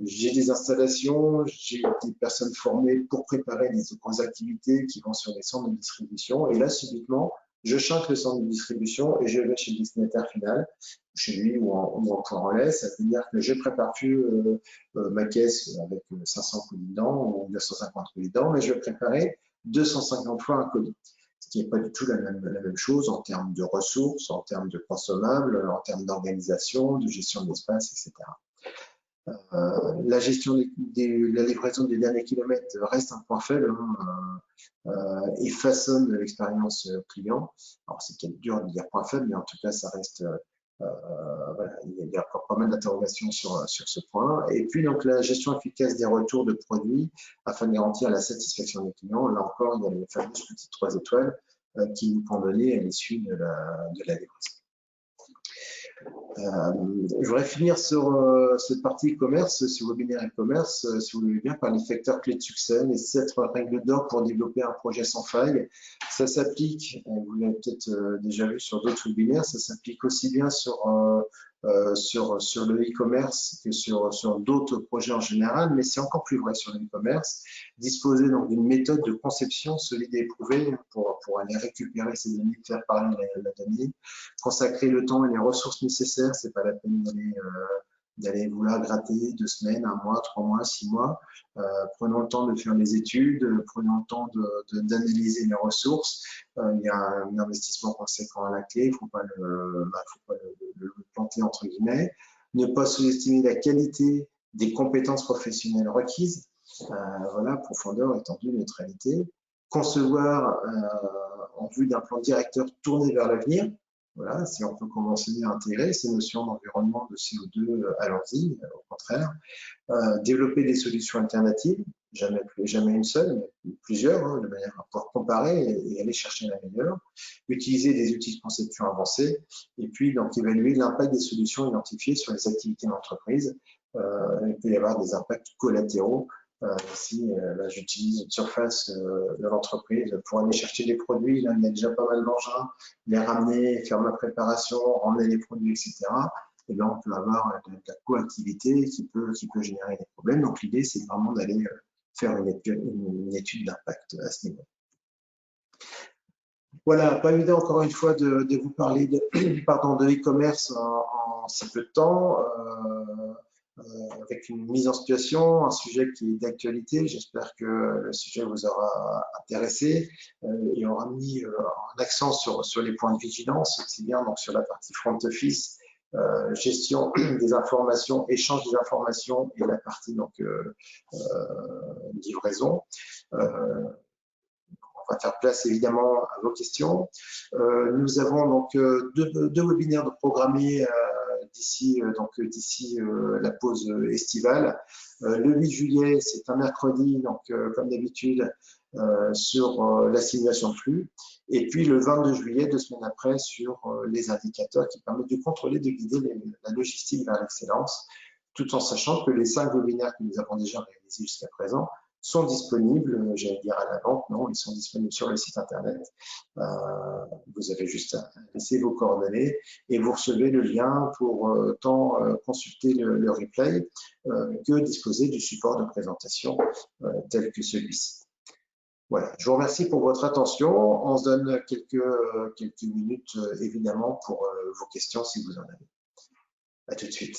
J'ai des installations, j'ai des personnes formées pour préparer des grosses activités qui vont sur des centres de distribution. Et là, subitement, je change le centre de distribution et je vais chez le destinataire final, chez lui ou en point relais. Ça veut dire que je prépare plus ma caisse avec 500 colis dedans ou 250 colis dedans, mais je vais préparer 250 fois un colis, ce qui n'est pas du tout la même chose en termes de ressources, en termes de consommables, en termes d'organisation, de gestion de l'espace, etc. La gestion de la livraison des derniers kilomètres reste un point faible et façonne l'expérience client. Alors c'est peut-être dur de dire point faible, mais en tout cas ça reste voilà, il y a encore pas mal d'interrogations sur ce point. Et puis, donc, la gestion efficace des retours de produits afin de garantir la satisfaction des clients. Là encore, il y a les fameuses petites 3 étoiles qui nous sont données à l'issue de la livraison. Je voudrais finir sur cette partie e-commerce, ce webinaire e-commerce, si vous voulez bien, par les facteurs clés de succès, les 7 règles d'or pour développer un projet sans faille. Ça s'applique, vous l'avez peut-être déjà vu sur d'autres webinaires, ça s'applique aussi bien sur sur le e-commerce que sur d'autres projets en général, mais c'est encore plus vrai sur le e-commerce. Disposer donc d'une méthode de conception solide et éprouvée pour aller récupérer ces données, faire parler la donnée, consacrer le temps et les ressources nécessaires, c'est pas la peine d'aller vous la gratter 2 semaines, 1 mois, 3 mois, 6 mois. Prenons le temps de faire les études, prenons le temps d'analyser les ressources. Il y a un investissement conséquent à la clé, il ne faut pas le planter entre guillemets. Ne pas sous-estimer la qualité des compétences professionnelles requises. Voilà, profondeur, étendue, neutralité. Concevoir en vue d'un plan directeur tourné vers l'avenir. Voilà, si on peut commencer à intégrer ces notions d'environnement, de CO2, allons-y, au contraire. Développer des solutions alternatives, jamais une seule, mais plusieurs, hein, de manière à pouvoir comparer et aller chercher la meilleure. Utiliser des outils de conception avancés, et puis donc évaluer l'impact des solutions identifiées sur les activités d'entreprise. Il peut y avoir des impacts collatéraux. Si là, j'utilise une surface de l'entreprise pour aller chercher des produits, là, il y a déjà pas mal d'engins, les ramener, faire ma préparation, ramener les produits, etc. Et là, on peut avoir de la coactivité qui peut générer des problèmes. Donc, l'idée, c'est vraiment d'aller faire une étude d'impact à ce niveau. Voilà, pas évident encore une fois de vous parler de e-commerce en si peu de temps. Avec une mise en situation, un sujet qui est d'actualité. J'espère que le sujet vous aura intéressé et aura mis un accent sur les points de vigilance, aussi bien donc sur la partie front office, gestion des informations, échange des informations et la partie donc livraison. On va faire place évidemment à vos questions. Nous avons donc deux webinaires de programmés d'ici la pause estivale. Le 8 juillet, c'est un mercredi, donc comme d'habitude, sur la simulation de flux. Et puis le 22 juillet, 2 semaines après, sur les indicateurs qui permettent de contrôler, de guider la logistique vers l'excellence, tout en sachant que les 5 webinaires que nous avons déjà réalisés jusqu'à présent sont disponibles, j'allais dire à la vente, non, ils sont disponibles sur le site internet. Vous avez juste à laisser vos coordonnées et vous recevez le lien pour tant consulter le replay que disposer du support de présentation tel que celui-ci. Voilà, je vous remercie pour votre attention. On se donne quelques minutes évidemment pour vos questions si vous en avez. À tout de suite.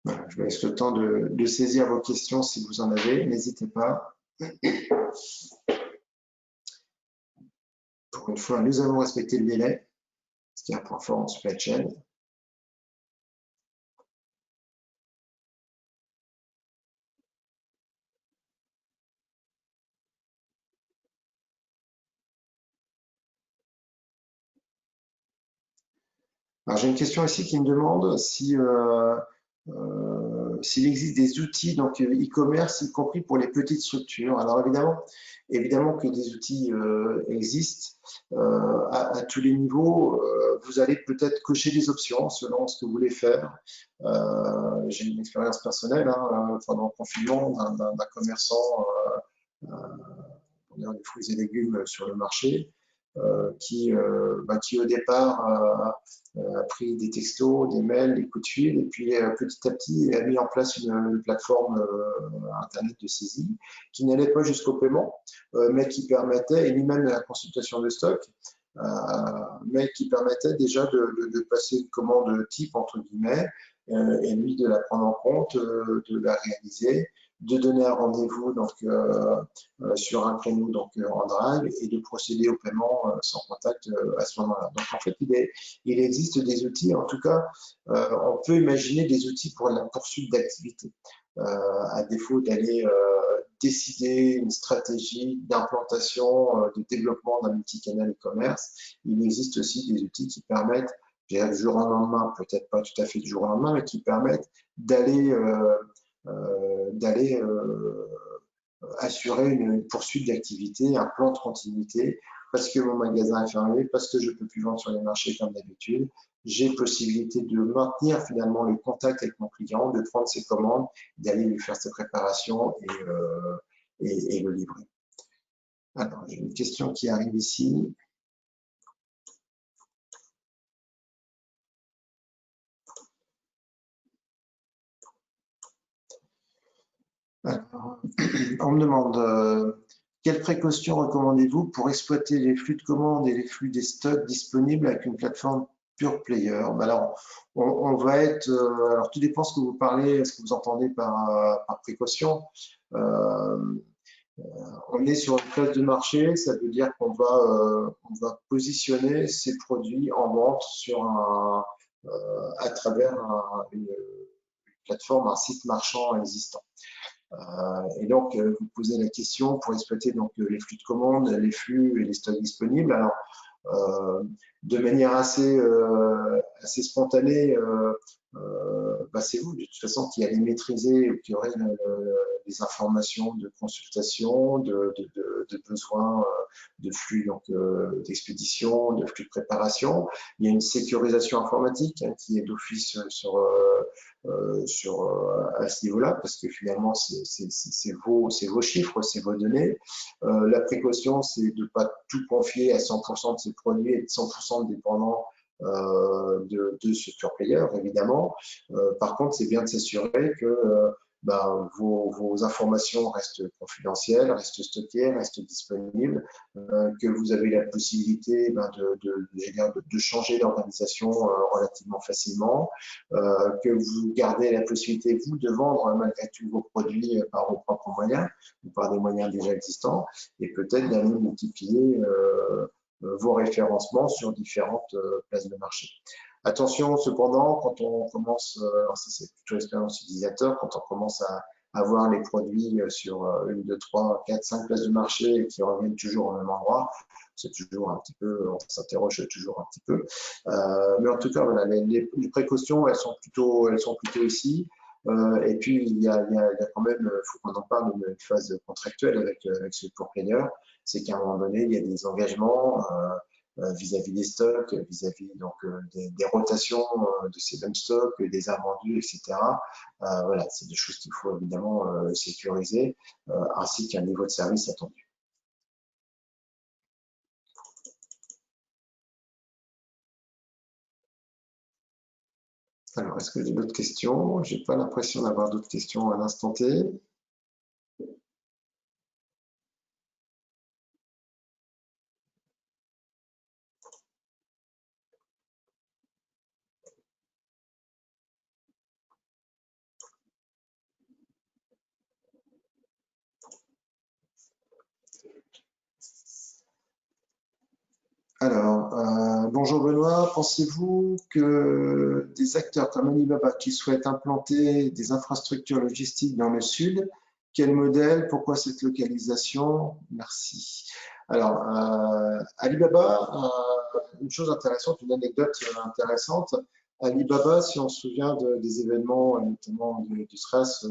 Voilà, je vous laisse le temps de saisir vos questions si vous en avez. N'hésitez pas. Pour une fois, nous avons respecté le délai, ce qui est un point fort en supply chain. Alors, j'ai une question ici qui me demande s'il existe des outils donc e-commerce, y compris pour les petites structures. Alors évidemment que des outils existent à tous les niveaux. Vous allez peut-être cocher des options selon ce que vous voulez faire. J'ai une expérience personnelle pendant le confinement d'un commerçant des fruits et légumes sur le marché. Qui au départ a pris des textos, des mails, des coups de fil, et puis petit à petit a mis en place une plateforme internet de saisie qui n'allait pas jusqu'au paiement, mais qui permettait, et ni même la consultation de stock, mais qui permettait déjà de passer une commande type, entre guillemets, et lui de la prendre en compte, de la réaliser, de donner un rendez-vous donc sur un créneau donc en drive et de procéder au paiement sans contact à ce moment-là. Donc en fait, il existe des outils. En tout cas, on peut imaginer des outils pour la poursuite d'activités, à défaut d'aller décider une stratégie d'implantation, de développement d'un multicanal e-commerce, il existe aussi des outils qui permettent, je dirais, du jour au lendemain, peut-être pas tout à fait du jour au lendemain, mais qui permettent d'aller assurer une poursuite d'activité, un plan de continuité, parce que mon magasin est fermé, parce que je ne peux plus vendre sur les marchés comme d'habitude. J'ai possibilité de maintenir finalement le contact avec mon client, de prendre ses commandes, d'aller lui faire ses préparations et le livrer. Alors, j'ai une question qui arrive ici. Alors, on me demande quelles précautions recommandez-vous pour exploiter les flux de commandes et les flux des stocks disponibles avec une plateforme pure player? Alors, on va être, alors tout dépend ce que vous parlez, ce que vous entendez par précaution. On est sur une place de marché, ça veut dire qu'on va positionner ces produits en vente à travers une plateforme, un site marchand existant. Et donc, vous posez la question pour exploiter donc les flux de commandes, les flux et les stocks disponibles. Alors, de manière assez spontanée, c'est vous de toute façon qui allez maîtriser ou qui aurez les informations de consultation, de besoins de flux donc d'expédition, de flux de préparation. Il y a une sécurisation informatique qui est d'office à ce niveau-là, parce que finalement, c'est vos chiffres, c'est vos données. La précaution, c'est de ne pas tout confier à 100% de ces produits et de 100% dépendant de ce pure player, évidemment. Par contre, c'est bien de s'assurer que vos informations restent confidentielles, restent stockées, restent disponibles, que vous avez la possibilité de changer d'organisation relativement facilement, que vous gardez la possibilité, vous, de vendre malgré tout vos produits par vos propres moyens ou par des moyens déjà existants, et peut-être d'aller multiplier vos référencements sur différentes places de marché. Attention cependant, quand on commence, alors ça c'est plutôt l'expérience utilisateur, quand on commence à avoir les produits sur 1, 2, 3, 4, 5 places de marché et qui reviennent toujours au même endroit, c'est toujours un petit peu, on s'interroge toujours un petit peu. Mais en tout cas, voilà, les précautions, elles sont plutôt ici. Et puis, il y a quand même, il faut qu'on en parle, une phase contractuelle avec ce pure player. C'est qu'à un moment donné, il y a des engagements vis-à-vis des stocks, vis-à-vis donc des rotations de ces mêmes stocks, des invendus, etc. Voilà, c'est des choses qu'il faut évidemment sécuriser, ainsi qu'un niveau de service attendu. Alors, est-ce que j'ai d'autres questions? J'ai pas l'impression d'avoir d'autres questions à l'instant T. Alors, bonjour Benoît, pensez-vous que des acteurs comme Alibaba qui souhaitent implanter des infrastructures logistiques dans le sud, quel modèle, pourquoi cette localisation? Merci. Alors, Alibaba, une chose intéressante, une anecdote intéressante, Alibaba, si on se souvient des événements, notamment du stress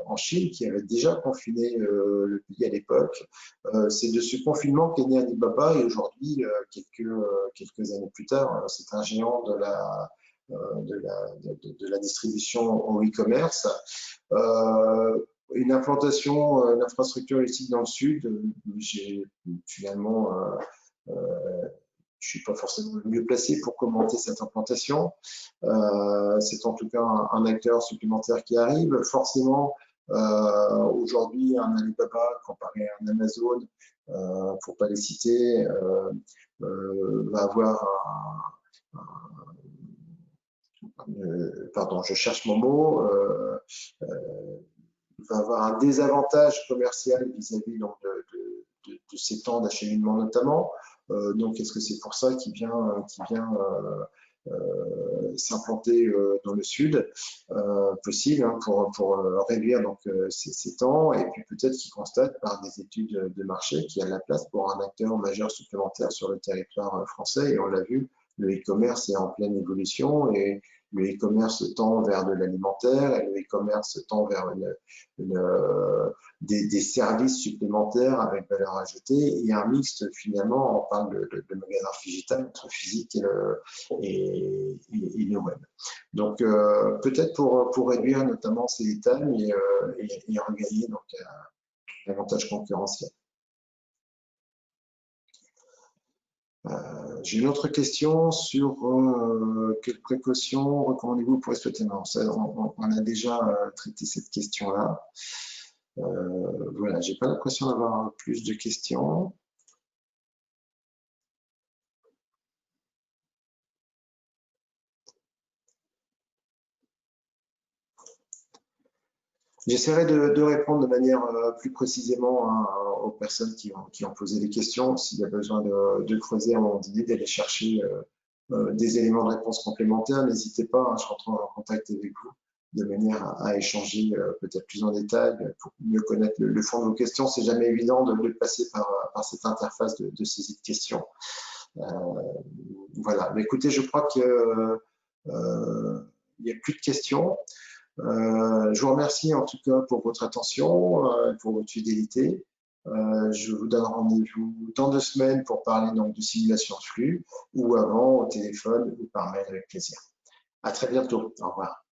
en Chine, qui avait déjà confiné le pays à l'époque, c'est de ce confinement qu'est né Alibaba et aujourd'hui, quelques années plus tard, c'est un géant de la distribution au e-commerce. Une implantation, une infrastructure logistique dans le sud, j'ai finalement je ne suis pas forcément le mieux placé pour commenter cette implantation. C'est en tout cas un acteur supplémentaire qui arrive. Forcément, aujourd'hui, un Alibaba comparé à un Amazon, pour ne pas les citer, va avoir pardon, je cherche mon mot, va avoir un désavantage commercial vis-à-vis de ces temps d'acheminement notamment. Donc, est-ce que c'est pour ça qu'il vient s'implanter dans le sud possible hein, pour réduire donc ces temps et puis peut-être qu'ils constatent par des études de marché qu'il y a de la place pour un acteur majeur supplémentaire sur le territoire français et on l'a vu, le e-commerce est en pleine évolution et le e-commerce tend vers de l'alimentaire et le e-commerce tend vers des services supplémentaires avec valeur ajoutée et un mixte finalement, on parle de magasins digital entre physique et le web. Donc peut-être pour réduire notamment ces détails et regagner donc un avantage concurrentiel. J'ai une autre question sur quelles précautions recommandez-vous pour exploiter? On a déjà traité cette question-là. Voilà, j'ai pas l'impression d'avoir plus de questions. J'essaierai de répondre de manière plus précisément hein, aux personnes qui ont posé des questions. S'il y a besoin de creuser à un moment donné, d'aller chercher des éléments de réponse complémentaires, n'hésitez pas, hein, je rentre en contact avec vous de manière à échanger peut-être plus en détail pour mieux connaître le fond de vos questions. C'est jamais évident de passer par cette interface de saisie de questions. Voilà. Mais écoutez, je crois que il n'y a plus de questions. Je vous remercie en tout cas pour votre attention, pour votre fidélité. Je vous donne rendez-vous dans 2 semaines pour parler donc de simulation de flux ou avant au téléphone ou par mail avec plaisir. À très bientôt. Au revoir.